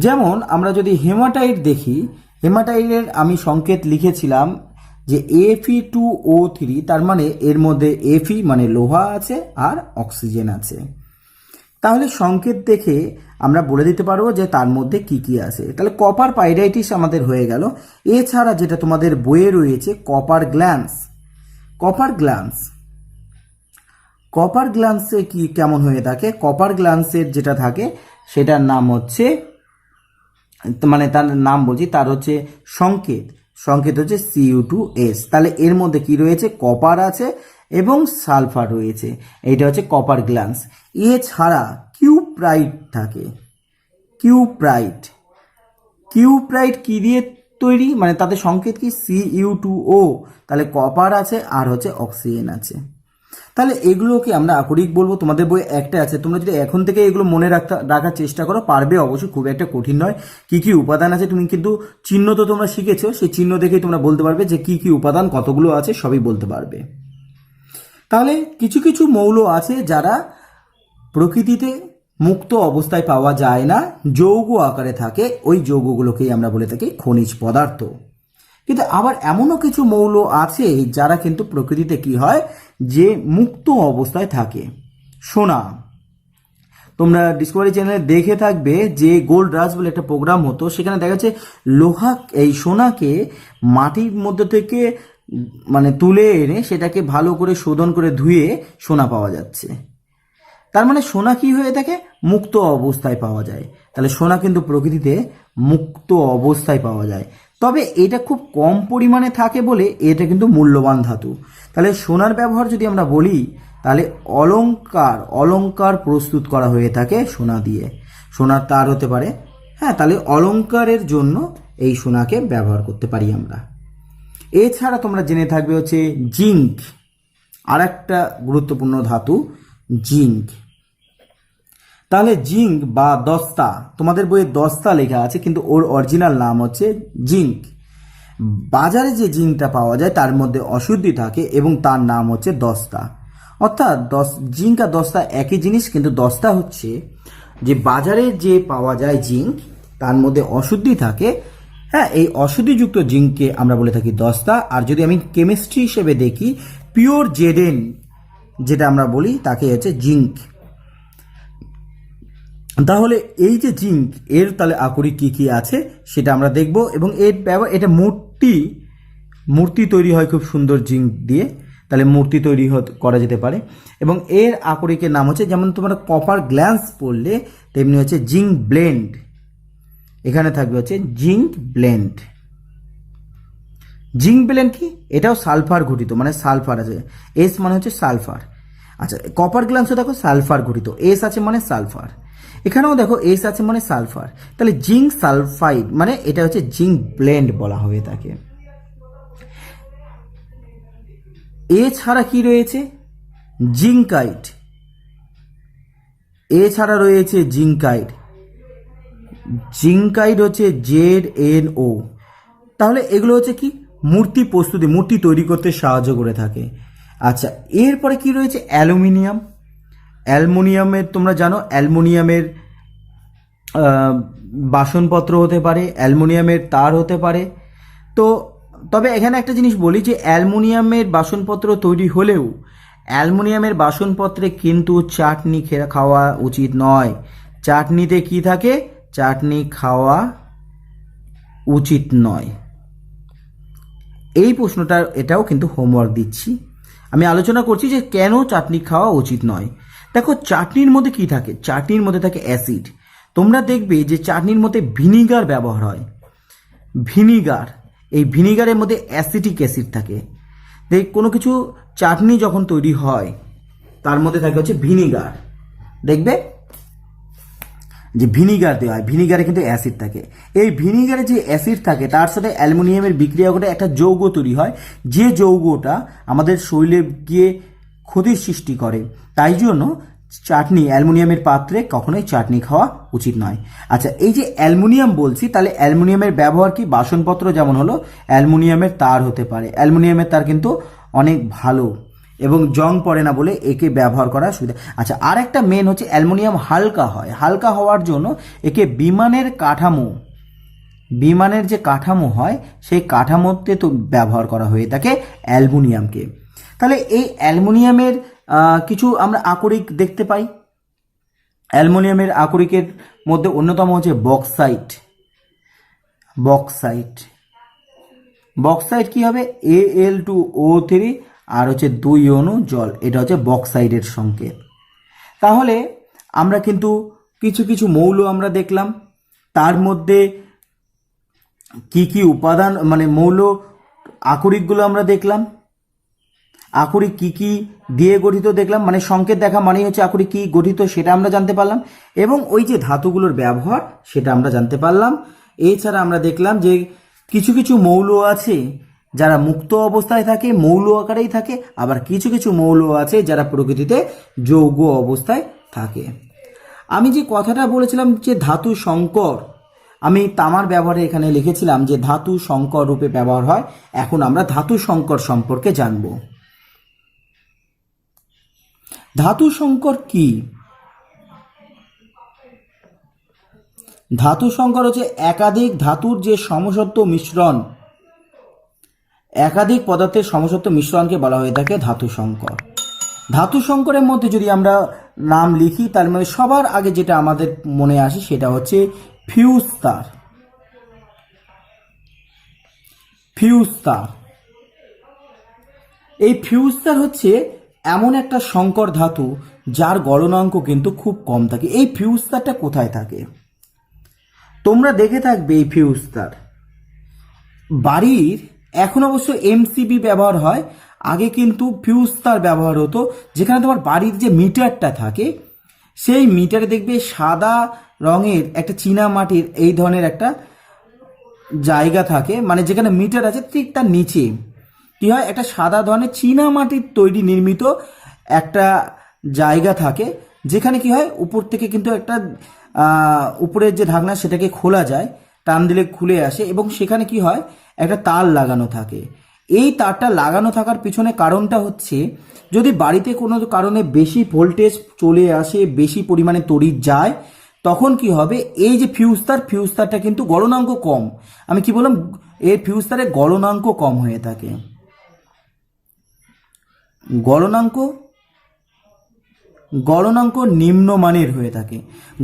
যেমন আমরা যদি হেমাটাইট দেখি, হেমাটাইটের আমি সংকেত লিখেছিলাম যে Fe2O3, তার মানে এর মধ্যে Fe মানে লোহা আছে আর অক্সিজেন আছে। তাহলে সংকেত দেখে আমরা বলে দিতে পারবো যে তার মধ্যে কি কি আছে। তাহলে কপার পাইরাইটিস আমাদের হয়ে গেল। এছাড়া যেটা তোমাদের বইয়ে রয়েছে copper glance. Copper glance, copper গ্ল্যান্সে কি কেমন হয়ে থাকে? কপার গ্ল্যান্সের যেটা থাকে সেটার নাম হচ্ছে, মানে তার নাম বলছি, তার হচ্ছে সংকেত হচ্ছে Cu2S। তাহলে এর মধ্যে কি রয়েছে? কপার আছে এবং সালফার রয়েছে, এইটা হচ্ছে কপার গ্ল্যান্স। এছাড়া কিউপ্রাইট থাকে। কিউপ্রাইট কি দিয়ে তৈরি? মানে তাদের সংকেত কি? Cu2O। তাহলে কপার আছে আর হচ্ছে অক্সিজেন আছে। তাহলে এগুলোকে আমরা আকরিক বলবো। তোমাদের বই একটা আছে, তোমরা যদি এখন থেকে এগুলো মনে রাখার চেষ্টা করো পারবে অবশ্যই, খুব একটা কঠিন নয়। কি কি উপাদান আছে তুমি কিন্তু চিহ্ন তো তোমরা শিখেছো, সেই চিহ্ন দেখেই তোমরা বলতে পারবে যে কি কি উপাদান কতগুলো আছে, সবই বলতে পারবে। তাহলে কিছু কিছু মৌল আছে যারা প্রকৃতিতে মুক্ত অবস্থায় পাওয়া যায় না, যৌগ আকারে থাকে, ওই যৌগগুলোকেই আমরা বলে থাকি খনিজ পদার্থ। কিন্তু আবার এমনও কিছু মৌল আছে যারা কিন্তু প্রকৃতিতে কি হয়, যে মুক্ত অবস্থায় থাকে। সোনা, তোমরা ডিসকভারি চ্যানেলে দেখে থাকবে যে গোল্ড রাশ বলে একটা প্রোগ্রাম হতো, সেখানে দেখা যাচ্ছে এই সোনাকে মাটির মধ্যে থেকে মানে তুলে এনে সেটাকে ভালো করে শোধন করে ধুয়ে সোনা পাওয়া যাচ্ছে। তার মানে সোনা কি হয়ে থাকে? মুক্ত অবস্থায় পাওয়া যায়। তাহলে সোনা কিন্তু প্রকৃতিতে মুক্ত অবস্থায় পাওয়া যায়, তবে এটা খুব কম পরিমাণে থাকে বলে এটা কিন্তু মূল্যবান ধাতু। তাহলে সোনার ব্যবহার যদি আমরা বলি, তাহলে অলংকার প্রস্তুত করা হয়ে থাকে সোনা দিয়ে। সোনার তার হতে পারে, হ্যাঁ, তাহলে অলংকারের জন্য এই সোনাকে ব্যবহার করতে পারি আমরা। এছাড়া তোমরা জেনে থাকবে হচ্ছে জিঙ্ক, আর একটা গুরুত্বপূর্ণ ধাতু জিঙ্ক। তাহলে জিঙ্ক বা দস্তা, তোমাদের বইয়ে দস্তা লেখা আছে কিন্তু ওর অরিজিনাল নাম হচ্ছে জিঙ্ক। বাজারে যে জিঙ্কটা পাওয়া যায় তার মধ্যে অশুদ্ধি থাকে এবং তার নাম হচ্ছে দস্তা। অর্থাৎ জিঙ্ক আর দস্তা একই জিনিস, কিন্তু দস্তা হচ্ছে যে বাজারে যে পাওয়া যায় জিঙ্ক তার মধ্যে অশুদ্ধি থাকে, হ্যাঁ, এই অশুদ্ধিযুক্ত জিঙ্ককে আমরা বলে থাকি দস্তা। আর যদি আমি কেমিস্ট্রি হিসেবে দেখি, পিওর জেডেন যেটা আমরা বলি তাকে হচ্ছে জিঙ্ক। তাহলে এই যে জিঙ্ক, এর তাহলে আকরিক কি কি আছে সেটা আমরা দেখব, এবং এটা মূর্তি তৈরি হয় খুব সুন্দর জিঙ্ক দিয়ে, তাহলে মূর্তি তৈরি করা যেতে পারে। এবং এর আকরিকের নাম হচ্ছে, যেমন তোমরা কপার গ্ল্যান্স পড়লে তেমনি হচ্ছে জিঙ্ক ব্লেন্ড। এখানে থাকবে হচ্ছে জিঙ্ক ব্লেন্ড। জিঙ্ক ব্লেন্ড কি? এটাও সালফার ঘটিত, মানে সালফার আছে, এস মানে হচ্ছে সালফার। আচ্ছা, কপার গ্ল্যান্সও দেখো সালফার ঘটিত, এস আছে মানে সালফার। এখানেও দেখো এস আছে মানে সালফার। তাহলে জিঙ্ক সালফাইড মানে এটা হচ্ছে জিঙ্ক ব্লেন্ড বলা হয়ে থাকে। এছাড়া কি রয়েছে? জিঙ্কাইট। এছাড়া রয়েছে জিঙ্কাইট। জিঙ্কাইট হচ্ছে ZNO। তাহলে এগুলো হচ্ছে কি? মূর্তি তৈরি করতে সাহায্য করে থাকে। আচ্ছা, এরপরে কি রয়েছে? অ্যালুমিনিয়ামের তোমরা জানো অ্যালুমিনিয়ামের বাসনপত্র হতে পারে, অ্যালুমিনিয়ামের তার হতে পারে। তো তবে এখানে একটা জিনিস বলি যে অ্যালুমিনিয়ামের বাসনপত্র তৈরি হলেও অ্যালুমিনিয়ামের বাসনপত্রে কিন্তু চাটনি খাওয়া উচিত নয়। চাটনিতে কি থাকে? চাটনি খাওয়া উচিত নয়। এই প্রশ্নটা এটাও কিন্তু হোমওয়ার্ক দিচ্ছি। আমি আলোচনা করছি যে কেন চাটনি খাওয়া উচিত নয়। দেখো চাটনির মধ্যে কি থাকে? চাটনির মধ্যে থাকে অ্যাসিড। তোমরা দেখবে যে চাটনির মধ্যে ভিনিগার ব্যবহার হয়। এই ভিনিগারের মধ্যে অ্যাসিটিক অ্যাসিড থাকে। কোনো কিছু চাটনি যখন তৈরি হয় তার মধ্যে থাকে হচ্ছে ভিনিগার। দেখবে যে ভিনিগার দেওয়া হয়, ভিনিগারে কিন্তু অ্যাসিড থাকে। এই ভিনিগারে যে অ্যাসিড থাকে তার সাথে অ্যালুমিনিয়ামের বিক্রিয়া ঘটে একটা যৌগ তৈরি হয়, যে যৌগটা আমাদের শরীরে গিয়ে ক্ষতির সৃষ্টি করে। তাই জন্য অ্যালুমিনিয়ামের পাত্রে কখনোই চাটনি খাওয়া উচিত নয়। আচ্ছা, এই যে অ্যালুমিনিয়াম বলছি, তাহলে অ্যালুমিনিয়ামের ব্যবহার কি? বাসনপত্র যেমন হলো, অ্যালুমিনিয়ামের তার হতে পারে। অ্যালুমিনিয়ামের তার কিন্তু অনেক ভালো এবং জং পড়ে না বলে একে ব্যবহার করার সুবিধা। আচ্ছা, আর একটা মেন হচ্ছে অ্যালুমিনিয়াম হালকা হয়। হালকা হওয়ার জন্য একে বিমানের যে কাঠামো হয় সেই কাঠামোতে তো ব্যবহার করা হয়ে থাকে অ্যালুমিনিয়ামকে। তাহলে এই অ্যালুমিনিয়ামের কিছু আমরা আকরিক দেখতে পাই। অ্যালুমিনিয়ামের আকরিকের মধ্যে অন্যতম হচ্ছে বক্সাইট কি হবে? Al2O3 আর হচ্ছে 2 অণু জল, এটা হচ্ছে বক্সাইডের সংকেত। তাহলে আমরা কিন্তু কিছু মৌল আমরা দেখলাম, তার মধ্যে কি কি উপাদান মানে মৌল আকরিকগুলো আমরা দেখলাম, আকরিক কি কি দিয়ে গঠিত দেখলাম, মানে সংকেত দেখা মানে হচ্ছে আকরিক কি গঠিত সেটা আমরা জানতে পারলাম, এবং ওই যে ধাতুগুলোর ব্যবহার সেটা আমরা জানতে পারলাম। এছাড়া আমরা দেখলাম যে কিছু মৌল আছে যারা মুক্ত অবস্থায় থাকে, মৌল আকারেই থাকে, আবার কিছু মৌল আছে যারা প্রকৃতিতে যৌগ অবস্থায় থাকে। আমি যে কথাটা বলেছিলাম যে ধাতু সংকর, আমি তামার ব্যবহারে এখানে লিখেছিলাম যে ধাতু সংকর রূপে ব্যবহার হয়। এখন আমরা ধাতু সংকর সম্পর্কে জানব। ধাতু সংকর কি? ধাতু সংকর হচ্ছে একাধিক ধাতুর যে সমসত্ব মিশ্রণ, একাধিক পদার্থের সমসত্ব মিশ্রণকে বলা হয়ে থাকে ধাতু সংকর। ধাতু সংকরের মধ্যে যদি আমরা নাম লিখি তার মানে সবার আগে যেটা আমাদের মনে আসে সেটা হচ্ছে ফিউজ তার। ফিউজ তার, এই ফিউজ তার হচ্ছে এমন একটা সংকর ধাতু যার গলনাঙ্ক কিন্তু খুব কম থাকে। এই ফিউজ তারটা কোথায় থাকে তোমরা দেখে থাকবে। এই ফিউজ তার বাড়ির, এখন অবশ্য এমসিবি ব্যবহার হয়, আগে কিন্তু ফিউজ তার ব্যবহার হতো, যেখানে তোমার বাড়ির যে মিটারটা থাকে সেই মিটারে দেখবে সাদা রঙের একটা চীনা মাটির এই ধরনের একটা জায়গা থাকে, মানে যেখানে মিটার আছে ঠিক তার নিচে কি হয়, একটা সাদা ধরনের চীনা মাটির তৈরি নির্মিত একটা জায়গা থাকে, যেখানে কি হয় উপর থেকে কিন্তু একটা উপরের যে ঢাকনা সেটাকে খোলা যায়, টান দিলে খুলে আসে, এবং সেখানে কি হয় একটা তার লাগানো থাকে। এই তারটা লাগানো থাকার পিছনে কারণটা হচ্ছে, যদি বাড়িতে কোনো কারণে বেশি ভোল্টেজ চলে আসে, বেশি পরিমাণে তড়িৎ যায়, তখন কি হবে, এই যে ফিউজ তারটা কিন্তু গলনাঙ্ক কম, আমি কি বললাম, এর ফিউজ তারের গলনাঙ্ক কম হয়ে থাকে। গলনাঙ্ক নিম্নমানের হয়ে থাকে।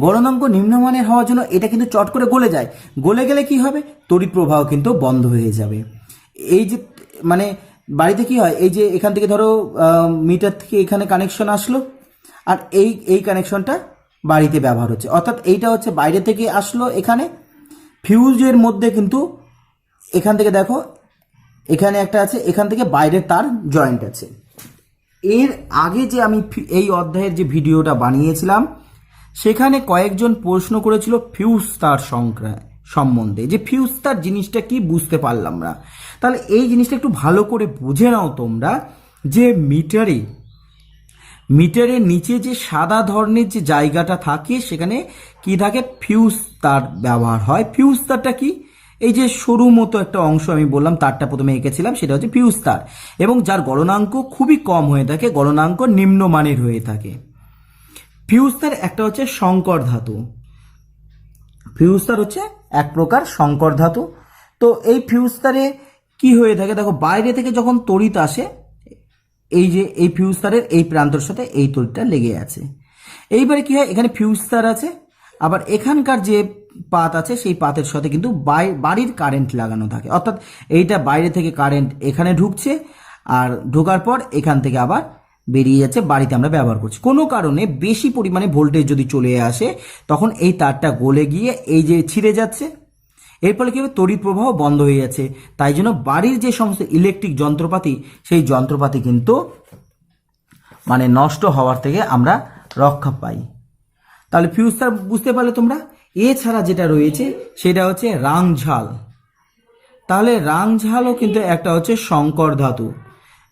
গলনাঙ্ক নিম্নমানের হওয়ার জন্য এটা কিন্তু চট করে গলে যায়। গলে গেলে কি হবে, তড়িৎ প্রবাহ কিন্তু বন্ধ হয়ে যাবে। এই যে মানে বাড়িতে কি হয়, এই যে এখান থেকে ধরো মিটার থেকে এখানে কানেকশন আসলো, আর এই কানেকশনটা বাড়িতে ব্যবহার হচ্ছে, অর্থাৎ এইটা হচ্ছে বাইরে থেকে আসলো এখানে। ফিউজের মধ্যে কিন্তু এখান থেকে দেখো এখানে একটা আছে, এখান থেকে বাইরের তার জয়েন্ট আছে। এর আগে যে আমি এই অধ্যায়ের যে ভিডিওটা বানিয়েছিলাম সেখানে কয়েকজন প্রশ্ন করেছিল ফিউজ তার সম্বন্ধে, যে ফিউজ তার জিনিসটা কি বুঝতে পারলাম না। তাহলে এই জিনিসটা একটু ভালো করে বুঝে নাও তোমরা, যে মিটারের নিচে যে সাদা ধরনের যে জায়গাটা থাকে সেখানে কি থাকে, ফিউজ তার ব্যবহার হয়। ফিউজ তারটা কি, এই যে সরু মতো একটা অংশ আমি বললাম, তারটা প্রথমে এঁকেছিলাম, সেটা হচ্ছে ফিউজ তার, এবং যার গলনাঙ্ক খুবই কম হয়ে থাকে, গলনাঙ্ক নিম্নমানের হয়ে থাকে। ফিউজ তার একটা হচ্ছে সংকর ধাতু, ফিউজ তার হচ্ছে এক প্রকার সংকর ধাতু। তো এই ফিউজ তারে কি হয়ে থাকে, দেখো বাইরে থেকে যখন তড়িৎ আসে, এই যে এই ফিউজ তারের এই প্রান্তর সাথে এই তড়িৎটা লেগে আছে। এইবারে কি হয়, এখানে ফিউজ তার আছে, আবার এখানকার যে পাত আছে সেই পাতের সাথে কিন্তু বাড়ির কারেন্ট লাগানো থাকে, অর্থাৎ এইটা বাইরে থেকে কারেন্ট এখানে ঢুকছে, আর ঢোকার পর এখান থেকে আবার বেরিয়ে যাচ্ছে, বাড়িতে আমরা ব্যবহার করছি। কোনো কারণে বেশি পরিমাণে ভোল্টেজ যদি চলে আসে, তখন এই তারটা গলে গিয়ে এই যে ছিঁড়ে যাচ্ছে, এর ফলে কি হবে, তড়িৎ প্রবাহ বন্ধ হয়ে যাচ্ছে। তাই জন্য বাড়ির যে সমস্ত ইলেকট্রিক যন্ত্রপাতি, সেই যন্ত্রপাতি কিন্তু মানে নষ্ট হওয়ার থেকে আমরা রক্ষা পাই। তাহলে ফিউজ তার বুঝতে পারলে তোমরা। এছাড়া যেটা রয়েছে সেটা হচ্ছে রাংঝাল। তাহলে রাংঝালও কিন্তু একটা হচ্ছে সংকর ধাতু।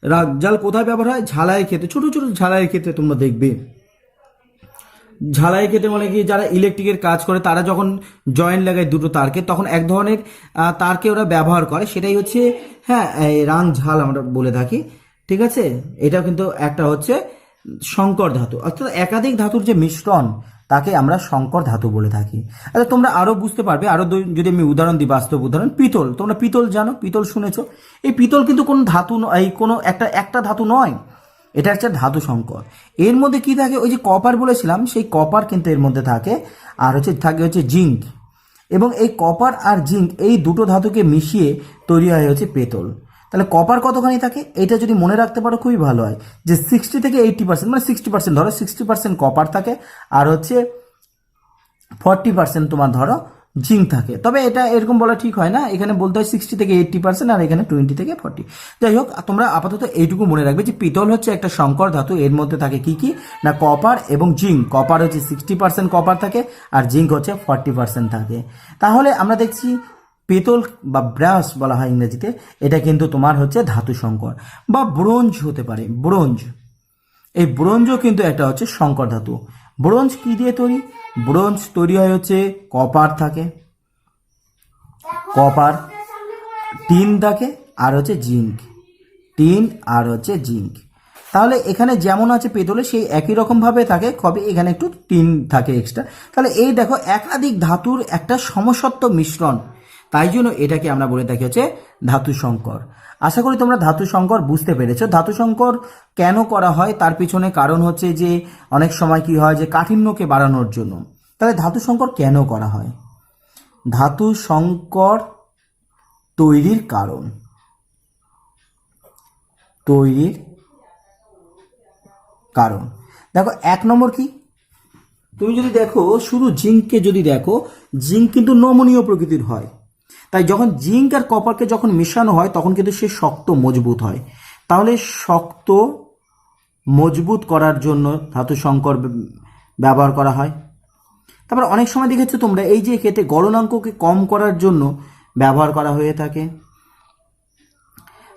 রাংঝাল কোথায় ব্যবহার হয়, ঝালাইয়ের ক্ষেত্রে, ছোট ছোট ঝালাইয়ের ক্ষেত্রে তোমরা দেখবে। ঝালাইয়ের ক্ষেত্রে মানে কি, যারা ইলেকট্রিকের কাজ করে তারা যখন জয়েন্ট লাগায় দুটো তারকে, তখন এক ধরনের তারকে ওরা ব্যবহার করে, সেটাই হচ্ছে রাংঝাল আমরা বলে থাকি। ঠিক আছে, এটা কিন্তু একটা হচ্ছে সংকর ধাতু, অর্থাৎ একাধিক ধাতুর যে মিশ্রণ তাকে আমরা সংকর ধাতু বলে থাকি। আচ্ছা, তোমরা আরো বুঝতে পারবে, আরো যদি আমি উদাহরণ দিই, বাস্তব উদাহরণ, পিতল। তোমরা পিতল জানো, পিতল শুনেছো। এই পিতল কিন্তু কোনো ধাতু, এই কোনো একটা ধাতু নয়, এটা একটা ধাতু সংকর। এর মধ্যে কি থাকে, ওই যে কপার বলেছিলাম, সেই কপার কিন্তু এর মধ্যে থাকে, আর হচ্ছে জিঙ্ক, এবং এই কপার আর জিঙ্ক এই দুটো ধাতুকে মিশিয়ে তৈরি হয় হচ্ছে পেতল। তাহলে কপার কতখানি থাকে, এটা যদি মনে রাখতে পারো খুবই ভালো হয়, যে 60 থেকে 80%, মানে 60% ধরো, 60% কপার থাকে, আর হচ্ছে 40% তোমার ধরো জিঙ্ক থাকে। তবে এটা এরকম বলা ঠিক হয় না, এখানে বলতে হয় 60 থেকে 80%, আর এখানে 20 থেকে 40। যাই হোক, তোমরা আপাতত এইটুকু মনে রাখবে যে পিতল হচ্ছে একটা সংকর ধাতু। এর মধ্যে থাকে কি কি না, কপার এবং জিঙ্ক। কপার হচ্ছে 60% কপার থাকে, আর জিঙ্ক হচ্ছে 40% থাকে। তাহলে আমরা দেখছি পেতল বা ব্রাস বলা হয় ইংরেজিতে, এটা কিন্তু তোমার হচ্ছে ধাতু সংকর, বা ব্রোঞ্জ হতে পারে, ব্রোঞ্জ। এই ব্রোঞ্জও কিন্তু একটা হচ্ছে সংকর ধাতু। ব্রোঞ্জ কি দিয়ে তৈরি, ব্রোঞ্জ তৈরি হয় হচ্ছে কপার থাকে, কপার, টিন থাকে, আর হচ্ছে জিঙ্ক, টিন আর হচ্ছে জিঙ্ক। তাহলে এখানে যেমন আছে পেতলে সেই একই রকম ভাবে থাকে, কবে এখানে একটু টিন থাকে এক্সট্রা। তাহলে এই দেখো একাধিক ধাতুর একটা সমসত্ব মিশ্রণ, তাই জন্য এটাকে আমরা বলে থাকি হচ্ছে ধাতু সংকর। আশা করি তোমরা ধাতু সংকর বুঝতে পেরেছো। ধাতু সংকর কেন করা হয় তার পিছনে কারণ হচ্ছে যে অনেক সময় কি হয় যে কাঠিন্যকে বাড়ানোর জন্য। তাহলে ধাতু সংকর কেন করা হয়? ধাতু সংকর তৈরির কারণ, দেখো 1 নম্বর কি, তুমি যদি দেখো শুধু জিঙ্ককে যদি দেখো, জিঙ্ক কিন্তু নমনীয় প্রকৃতির হয়। তাই যখন জিঙ্ক আর কপারকে যখন মেশানো হয় তখন কিন্তু সে শক্ত মজবুত হয়। তাহলে শক্ত মজবুত করার জন্য ধাতু সংকর ব্যবহার করা হয়। তারপর অনেক সময় দেখেছো তোমরা এই যে ক্ষেত্রে গলনাঙ্ককে কম করার জন্য ব্যবহার করা হয়ে থাকে।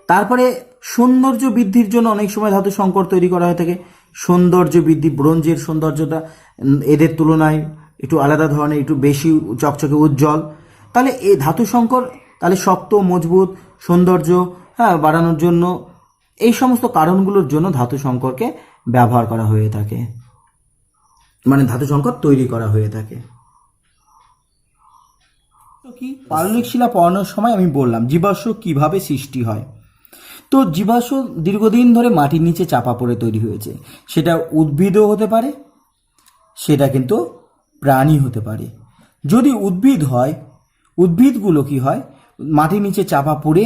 তারপরে সৌন্দর্য বৃদ্ধির জন্য অনেক সময় ধাতু সংকর তৈরি করা হয়ে থাকে। সৌন্দর্য বৃদ্ধি, ব্রোঞ্জের সৌন্দর্যটা এদের তুলনায় একটু আলাদা ধরনের, একটু বেশি চকচকে উজ্জ্বল। তাহলে এই ধাতু সংকর তাহলে শক্ত মজবুত সৌন্দর্য বাড়ানোর জন্য, এই সমস্ত কারণগুলোর জন্য ধাতু সংকরকে ব্যবহার করা হয়ে থাকে, মানে ধাতু সংকর তৈরি করা হয়ে থাকে। তো কি পাললিক শিলা পড়ানোর সময় আমি বললাম জীবাশ্ম কিভাবে সৃষ্টি হয়। তো জীবাশ্ম দীর্ঘদিন ধরে মাটির নিচে চাপা পড়ে তৈরি হয়েছে। সেটা উদ্ভিদও হতে পারে, সেটা কিন্তু প্রাণী হতে পারে। যদি উদ্ভিদ হয়, উদ্ভিদগুলো কি হয় মাটির নিচে চাপা পড়ে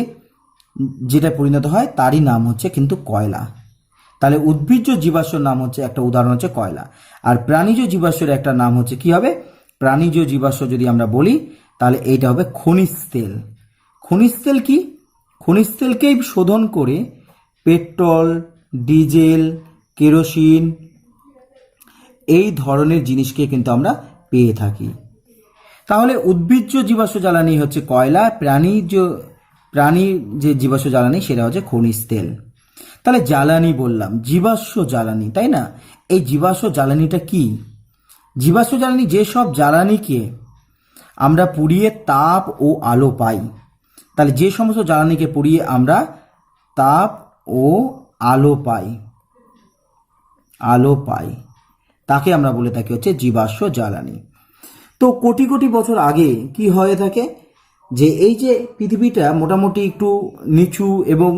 যেটা পরিণত হয় তারই নাম হচ্ছে কিন্তু কয়লা। তাহলে উদ্ভিজ্জ জীবাশ্মের নাম হচ্ছে, একটা উদাহরণ হচ্ছে কয়লা। আর প্রাণীজ জীবাশ্মের একটা নাম হচ্ছে কি হবে, প্রাণীজ জীবাশ্ম যদি আমরা বলি তাহলে এইটা হবে খনিজ তেল। খনিজ তেল কি, খনিজ তেলকেই শোধন করে পেট্রোল, ডিজেল, কেরোসিন এই ধরনের জিনিসকে কিন্তু আমরা পেয়ে থাকি। তাহলে উদ্ভিজ্জ জীবাশ্ম জ্বালানি হচ্ছে কয়লা, প্রাণীর যে জীবাশ্ম জ্বালানি সেটা হচ্ছে খনিজ তেল। তাহলে জ্বালানি বললাম, জীবাশ্ম জ্বালানি, তাই না? এই জীবাশ্ম জ্বালানিটা কি? জীবাশ্ম জ্বালানি যেসব জ্বালানিকে আমরা পুড়িয়ে তাপ ও আলো পাই। তাহলে যে সমস্ত জ্বালানিকে পুড়িয়ে আমরা তাপ ও আলো পাই তাকে আমরা বলে থাকি হচ্ছে জীবাশ্ম জ্বালানি। তো কোটি কোটি বছর আগে কি হয়ে থাকে যে এই যে পৃথিবীটা মোটামুটি একটু নিচু এবং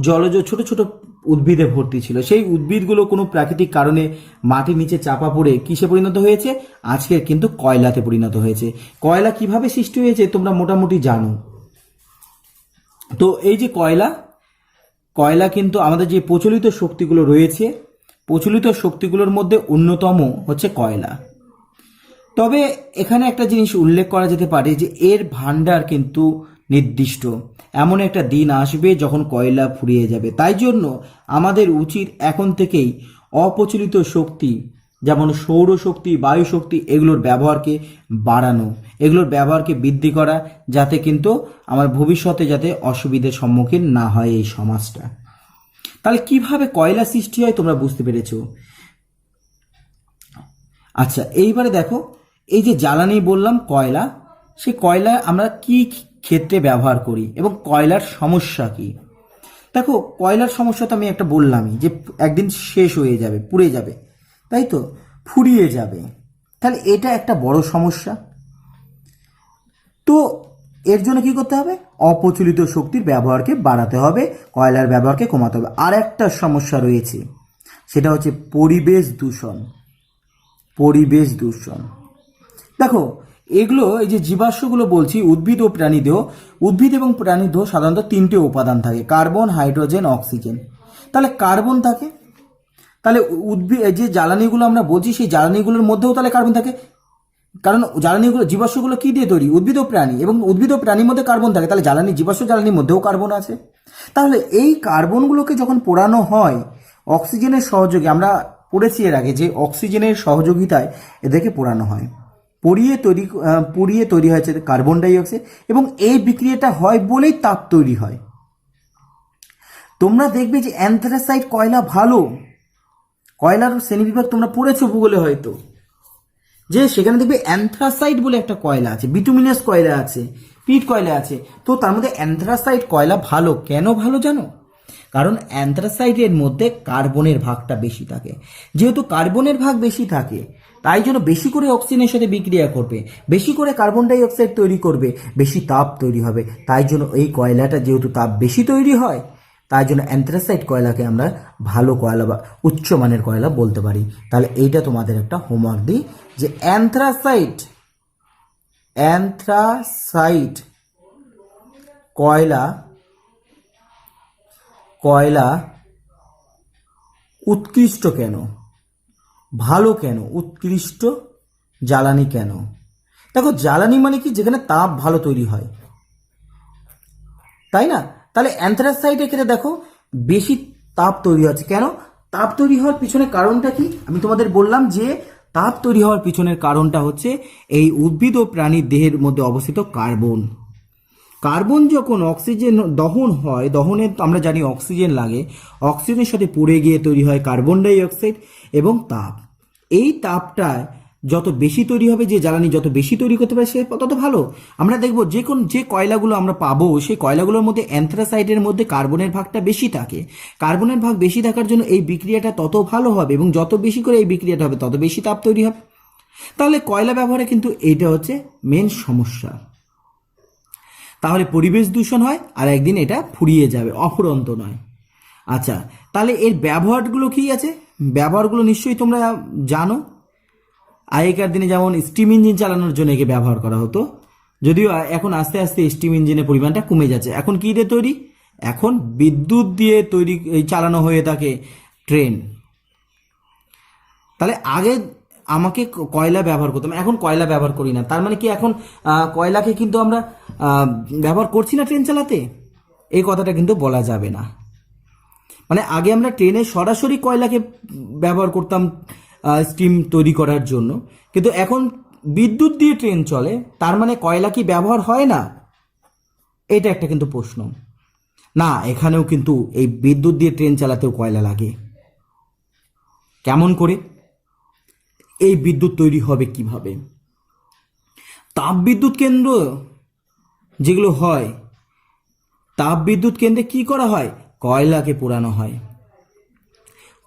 জলজ ছোট ছোট উদ্ভিদে ভর্তি ছিল। সেই উদ্ভিদগুলো কোনো প্রাকৃতিক কারণে মাটির নিচে চাপা পড়ে কিসে পরিণত হয়েছে, আজকে কিন্তু কয়লাতে পরিণত হয়েছে। কয়লা কিভাবে সৃষ্টি হয়েছে তোমরা মোটামুটি জানো। তো এই যে কয়লা কিন্তু আমাদের যে প্রচলিত শক্তিগুলো রয়েছে, প্রচলিত শক্তিগুলোর মধ্যে অন্যতম হচ্ছে কয়লা। তবে এখানে একটা জিনিস উল্লেখ করা যেতে পারে যে এর ভান্ডার কিন্তু নির্দিষ্ট। এমন একটা দিন আসবে যখন কয়লা ফুরিয়ে যাবে। তাই জন্য আমাদের উচিত এখন থেকেই অপ্রচলিত শক্তি যেমন সৌরশক্তি, বায়ু শক্তি এগুলোর ব্যবহারকে বাড়ানো, এগুলোর ব্যবহারকে বৃদ্ধি করা, যাতে কিন্তু আমার ভবিষ্যতে যাতে অসুবিধার সম্মুখীন না হয় এই সমাজটা। তাহলে কিভাবে কয়লা সৃষ্টি হয় তোমরা বুঝতে পেরেছো। আচ্ছা, এইবারে দেখো এই যে জ্বালানি বললাম কয়লা, সেই কয়লা আমরা কি ক্ষেত্রে ব্যবহার করি এবং কয়লার সমস্যা কি। দেখো কয়লার সমস্যা তো আমি একটা বললামই যে একদিন শেষ হয়ে যাবে, পুড়ে যাবে, তাই তো, ফুরিয়ে যাবে। তাহলে এটা একটা বড় সমস্যা। তো এর জন্য কি করতে হবে, অপ্রচলিত শক্তির ব্যবহারকে বাড়াতে হবে, কয়লার ব্যবহারকে কমাতে হবে। আর একটা সমস্যা রয়েছে, সেটা হচ্ছে পরিবেশ দূষণ। দেখো এগুলো এই যে জীবাশ্মগুলো বলছি, উদ্ভিদ ও প্রাণীদেহ, উদ্ভিদ এবং প্রাণীদেহ সাধারণত 3টে উপাদান থাকে, কার্বন, হাইড্রোজেন, অক্সিজেন। তাহলে কার্বন থাকে, তাহলে উদ্ভিদ যে জ্বালানিগুলো আমরা বলছি সেই জ্বালানিগুলোর মধ্যেও তাহলে কার্বন থাকে, কারণ জ্বালানিগুলো জীবাশ্মগুলো কি দিয়ে তৈরি, উদ্ভিদ ও প্রাণী, এবং উদ্ভিদ ও প্রাণীর মধ্যে কার্বন থাকে, তাহলে জীবাশ্ম জ্বালানির মধ্যেও কার্বন আছে। তাহলে এই কার্বনগুলোকে যখন পোড়ানো হয় অক্সিজেনের সহযোগে, আমরা পড়েছি এর আগে যে অক্সিজেনের সহযোগিতায় এদেরকে পোড়ানো হয়, পুড়িয়ে তৈরি হয়েছে কার্বন ডাই অক্সাইড, এবং এই বিক্রিয়াটা হয় বলেই তাপ তৈরি হয়। তোমরা দেখবে যে অ্যান্থ্রাসাইট কয়লা ভালো, কয়লার শ্রেণীবিভাগ তোমরা পড়েছো ভূগোলে হয়তো, যে সেখানে দেখবে অ্যান্থ্রাসাইট বলে একটা কয়লা আছে, বিটুমিনাস কয়লা আছে, পিট কয়লা আছে। তো তার মধ্যে অ্যান্থ্রাসাইট কয়লা ভালো। কেন ভালো জানো? কারণ অ্যান্থ্রাসাইটের মধ্যে কার্বনের ভাগটা বেশি থাকে। যেহেতু কার্বনের ভাগ বেশি থাকে তাই জন্য বেশি করে অক্সিজেনের সাথে বিক্রিয়া করবে, বেশি করে কার্বন ডাই অক্সাইড তৈরি করবে, বেশি তাপ তৈরি হবে। তাই জন্য এই কয়লাটা যেহেতু তাপ বেশি তৈরি হয়, তাই জন্য অ্যান্থ্রাসাইট কয়লাকে আমরা ভালো কয়লা বা উচ্চমানের কয়লা বলতে পারি। তাহলে এইটা তোমাদের একটা হোমওয়ার্ক দিই যে অ্যান্থ্রাসাইট অ্যান্থ্রাসাইট কয়লা কয়লা উৎকৃষ্ট কেন, ভালো কেন, উৎকৃষ্ট জ্বালানি কেন? দেখো জ্বালানি মানে কি, যেখানে তাপ ভালো তৈরি হয়, তাই না? তাহলে অ্যান্থ্রাসাইটের ক্ষেত্রে দেখো বেশি তাপ তৈরি হচ্ছে কেন? তাপ তৈরি হওয়ার পিছনে কারণটা কি? আমি তোমাদের বললাম যে তাপ তৈরি হওয়ার পিছনের কারণটা হচ্ছে এই উদ্ভিদ ও প্রাণীর দেহের মধ্যে অবস্থিত কার্বন। কার্বন যখন অক্সিজেন দহন হয়, দহনে আমরা জানি অক্সিজেন লাগে, অক্সিজেনের সাথে পুড়ে গিয়ে তৈরি হয় কার্বন ডাই অক্সাইড এবং তাপ। এই তাপটা যত বেশি তৈরি হবে, যে জ্বালানি যত বেশি তৈরি করতে পারে সে তত ভালো। আমরা দেখব যে কয়লাগুলো আমরা পাবো, সেই কয়লাগুলোর মধ্যে অ্যান্থ্রাসাইটের মধ্যে কার্বনের ভাগটা বেশি থাকে। কার্বনের ভাগ বেশি থাকার জন্য এই বিক্রিয়াটা তত ভালো হবে, এবং যত বেশি করে এই বিক্রিয়াটা হবে তত বেশি তাপ তৈরি হবে। তাহলে কয়লা ব্যবহারে কিন্তু এইটা হচ্ছে মেন সমস্যা। তাহলে পরিবেশ দূষণ হয়, আর একদিন এটা ফুরিয়ে যাবে, অফুরন্ত নয়। আচ্ছা, তাহলে এর ব্যবহারগুলো কি আছে? ব্যবহারগুলো নিশ্চয়ই তোমরা জানো। আগেকার দিনে যেমন স্টিম ইঞ্জিন চালানোর জন্য একে ব্যবহার করা হতো, যদিও এখন আস্তে আস্তে স্টিম ইঞ্জিনের পরিমাণটা কমে যাচ্ছে। এখন কি দিয়ে তৈরি? এখন বিদ্যুৎ দিয়ে তৈরি চালানো হয়ে থাকে ট্রেন। তাহলে আগে আমাকে কয়লা ব্যবহার করতাম, এখন কয়লা ব্যবহার করি না। তার মানে কি এখন কয়লাকে কিন্তু আমরা ব্যবহার করছি না ট্রেন চালাতে? এই কথাটা কিন্তু বলা যাবে না। মানে আগে আমরা ট্রেনে সরাসরি কয়লাকে ব্যবহার করতাম স্টিম তৈরি করার জন্য, কিন্তু এখন বিদ্যুৎ দিয়ে ট্রেন চলে, তার মানে কয়লা কি ব্যবহার হয় না? এটা একটা কিন্তু প্রশ্ন। না, এখানেও কিন্তু এই বিদ্যুৎ দিয়ে ট্রেন চালাতেও কয়লা লাগে। কেমন করে? এই বিদ্যুৎ তৈরি হবে কিভাবে? তাপ বিদ্যুৎ কেন্দ্র যেগুলো হয়, তাপ বিদ্যুৎ কেন্দ্রে কি করা হয়? কয়লাকে পোড়ানো হয়।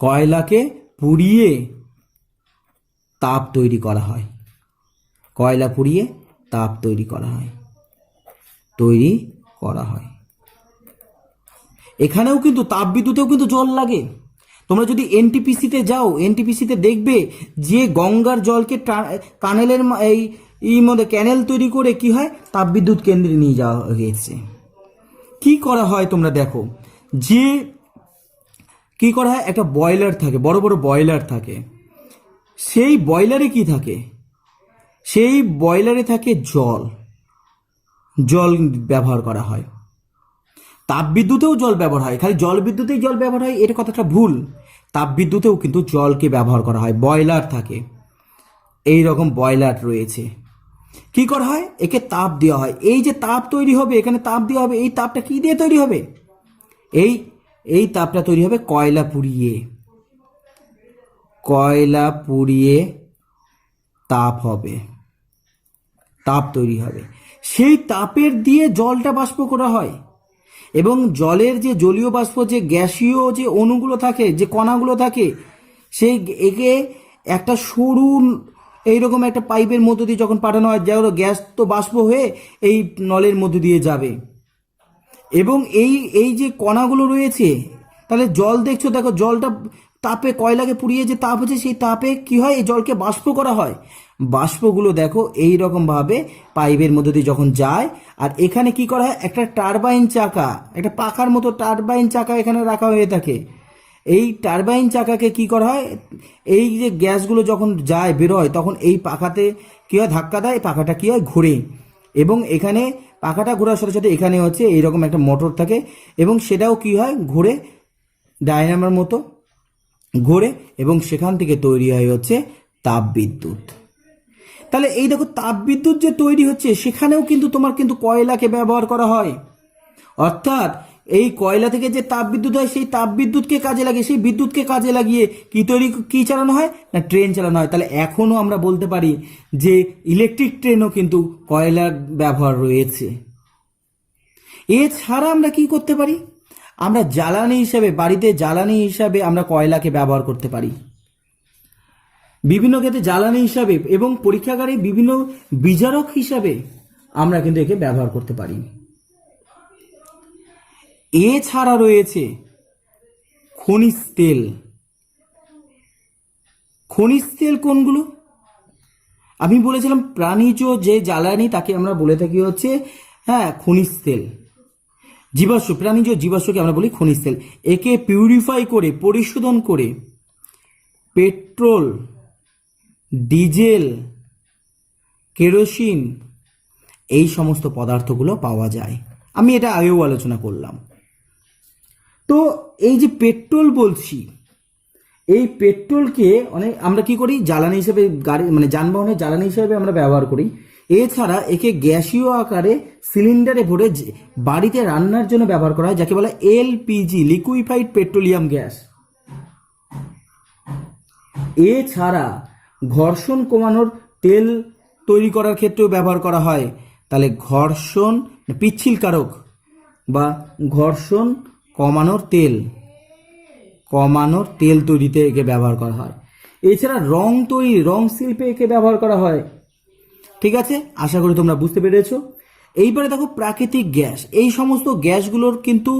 কয়লাকে পুড়িয়ে তাপ তৈরি করা হয়। কয়লা পুড়িয়ে তাপ তৈরি করা হয়। এখানেও কিন্তু তাপ বিদ্যুতেও কিন্তু জল লাগে। তোমরা যদি এনটিপিসিতে যাও, এনটিপিসিতে দেখবে যে গঙ্গার জলকে টানেলের এই মধ্যে ক্যানেল তৈরি করে কি হয়, তাপবিদ্যুৎ কেন্দ্রে নিয়ে যাওয়া হয়েছে। কি করা হয় তোমরা দেখো, যে কি করা হয়, একটা বয়লার থাকে, বড় বড় বয়লার থাকে। সেই বয়লারে কি থাকে? সেই বয়লারে থাকে জল ব্যবহার করা হয়। তাপবিদ্যুতেও জল ব্যবহার হয়, খালি জল বিদ্যুতেই জল ব্যবহার হয় এটা কথাটা ভুল। তাপবিদ্যুতেও কিন্তু জলকে ব্যবহার করা হয়, বয়লার থাকে। এই রকম বয়লার রয়েছে। কি করা হয়? একে তাপ দেওয়া হয়। এই যে তাপ তৈরি হবে, এখানে তাপ দেওয়া হবে, এই তাপটা কি দিয়ে তৈরি হবে? এই তাপটা তৈরি হবে কয়লা পুড়িয়ে তাপ হবে, তাপ তৈরি হবে। সেই তাপের দিয়ে জলটা বাষ্প করা হয়, এবং জলের যে জলীয় বাষ্প, যে গ্যাসীয় যে অণুগুলো থাকে, যে কণাগুলো থাকে, সেই একে একটা সরু এইরকম একটা পাইপের মধ্য দিয়ে যখন পাঠানো হয়, যেন গ্যাস তো বাষ্প হয়ে এই নলের মধ্য দিয়ে যাবে, এবং এই যে কণাগুলো রয়েছে, তাহলে জল দেখছো, দেখো জলটা তাপে, কয়লাকে পুড়িয়ে যে তাপ হচ্ছে, সেই তাপে কি হয়, এই জলকে বাষ্প করা হয়। বাষ্পগুলো দেখো এই রকম ভাবে পাইপের মধ্যে দিয়ে যখন যায়, আর এখানে কি করা হয়, একটা টারবাইন চাকা, একটা পাখার মতো টারবাইন চাকা এখানে রাখা হয়ে থাকে। এই টারবাইন চাকাকে কি করা হয়, এই যে গ্যাসগুলো যখন যায় বেরোয়, তখন এই পাখাতে কি হয়, ধাক্কা দেয়, পাখাটা কি হয়, ঘুরে। এবং এখানে পাখাটা ঘোরার সাথে সাথে এখানে হচ্ছে এইরকম একটা মোটর থাকে, এবং সেটাও কি হয়, ঘুরে, ডায়নামার মতো ঘোরে, এবং সেখান থেকে তৈরি হয় হচ্ছে তাপবিদ্যুৎ। তাহলে এই দেখো, তাপবিদ্যুৎ যে তৈরি হচ্ছে, সেখানেও কিন্তু তোমার কিন্তু কয়লাকে ব্যবহার করা হয়। অর্থাৎ এই কয়লা থেকে যে তাপবিদ্যুৎ হয়, সেই তাপবিদ্যুৎকে কাজে লাগিয়ে, সেই বিদ্যুৎকে কাজে লাগিয়ে কি চালানো হয় না, ট্রেন চালানো হয়। তাহলে এখনো আমরা বলতে পারি যে ইলেকট্রিক ট্রেনও কিন্তু কয়লার ব্যবহার রয়েছে। এছাড়া আমরা কি করতে পারি? আমরা জ্বালানি হিসাবে, বাড়িতে জ্বালানি হিসাবে আমরা কয়লাকে ব্যবহার করতে পারি। বিভিন্ন ক্ষেত্রে জ্বালানি হিসাবে এবং পরীক্ষাগারে বিভিন্ন বিজারক হিসাবে আমরা কিন্তু একে ব্যবহার করতে পারি। এছাড়া রয়েছে খনিজ তেল। খনিজ তেল কোনগুলো? আমি বলেছিলাম প্রাণীজ যে জ্বালানি তাকে আমরা বলে থাকি হচ্ছে খনিজ তেল। জীবাশ্ম, প্রাণীজ জীবাশ্মকে আমরা বলি খনিজ তেল। একে পিউরিফাই করে, পরিশোধন করে পেট্রোল, ডিজেল, কেরোসিন এই সমস্ত পদার্থগুলো পাওয়া যায়। আমি এটা আগেও আলোচনা করলাম। তো এই যে পেট্রোল বলছি, এই পেট্রোলকে আমরা কি করি, জ্বালানি হিসেবে গাড়ি যানবাহনের জ্বালানি হিসেবে আমরা ব্যবহার করি। এছাড়া একে গ্যাসীয় আকারে সিলিন্ডারে ভরে বাড়িতে রান্নার জন্য ব্যবহার করা হয়, যাকে বলা এলপিজি, লিকুইফাইড পেট্রোলিয়াম গ্যাস। এছাড়া ঘর্ষণ কমানোর তেল তৈরি করার ক্ষেত্রেও ব্যবহার করা হয়। তাহলে ঘর্ষণ পিচ্ছিলকারক বা ঘর্ষণ কমানোর তেল তৈরিতে একে ব্যবহার করা হয়। এছাড়া রং শিল্পে একে ব্যবহার করা হয়। ঠিক আছে, আশা করি তোমরা বুঝতে পেরেছো। এইবারে দেখো প্রাকৃতিক গ্যাস। এই সমস্ত গ্যাসগুলোর কিন্তু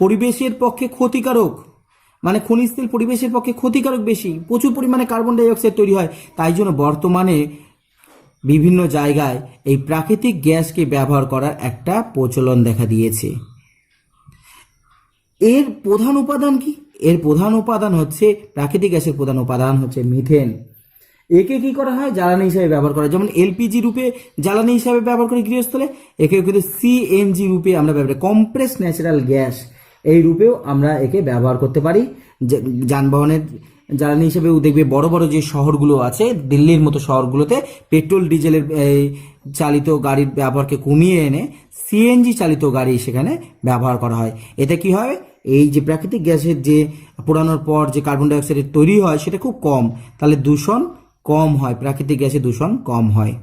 পরিবেশের পক্ষে ক্ষতিকারক, খনিজ তেল পরিবেশের পক্ষে ক্ষতিকারক বেশি, প্রচুর পরিমাণে কার্বন ডাই অক্সাইড তৈরি হয়। তাই জন্য বর্তমানে বিভিন্ন জায়গায় এই প্রাকৃতিক গ্যাসকে ব্যবহার করার একটা প্রচলন দেখা দিয়েছে। এর প্রধান উপাদান কি? এর প্রধান উপাদান হচ্ছে, প্রাকৃতিক গ্যাসের প্রধান উপাদান হচ্ছে মিথেন। একে কি করা হয়, জ্বালানি হিসাবে ব্যবহার করা হয়। যেমন এলপিজি রূপে জ্বালানি হিসাবে ব্যবহার করি গৃহস্থলে, একে কিন্তু সিএনজি রূপে আমরা ব্যবহার করি, কম্প্রেস ন্যাচারাল গ্যাস, এই রূপেও আমরা একে ব্যবহার করতে পারি। যানবাহনের জ্বালানি হিসেবেও দেখবে বড় বড় যে শহরগুলো আছে, দিল্লির মতো শহরগুলোতে পেট্রোল ডিজেলের চালিত গাড়ির ব্যবহারকে কমিয়ে এনে সিএনজি চালিত গাড়ি সেখানে ব্যবহার করা হয়। এতে কি হয়, এই যে প্রাকৃতিক গ্যাসের যে পোড়ানোর পর যে কার্বন ডাই অক্সাইড তৈরি হয় সেটা খুব কম, তাহলে দূষণ কম হয়, প্রাকৃতিক গ্যাসে দূষণ কম হয়।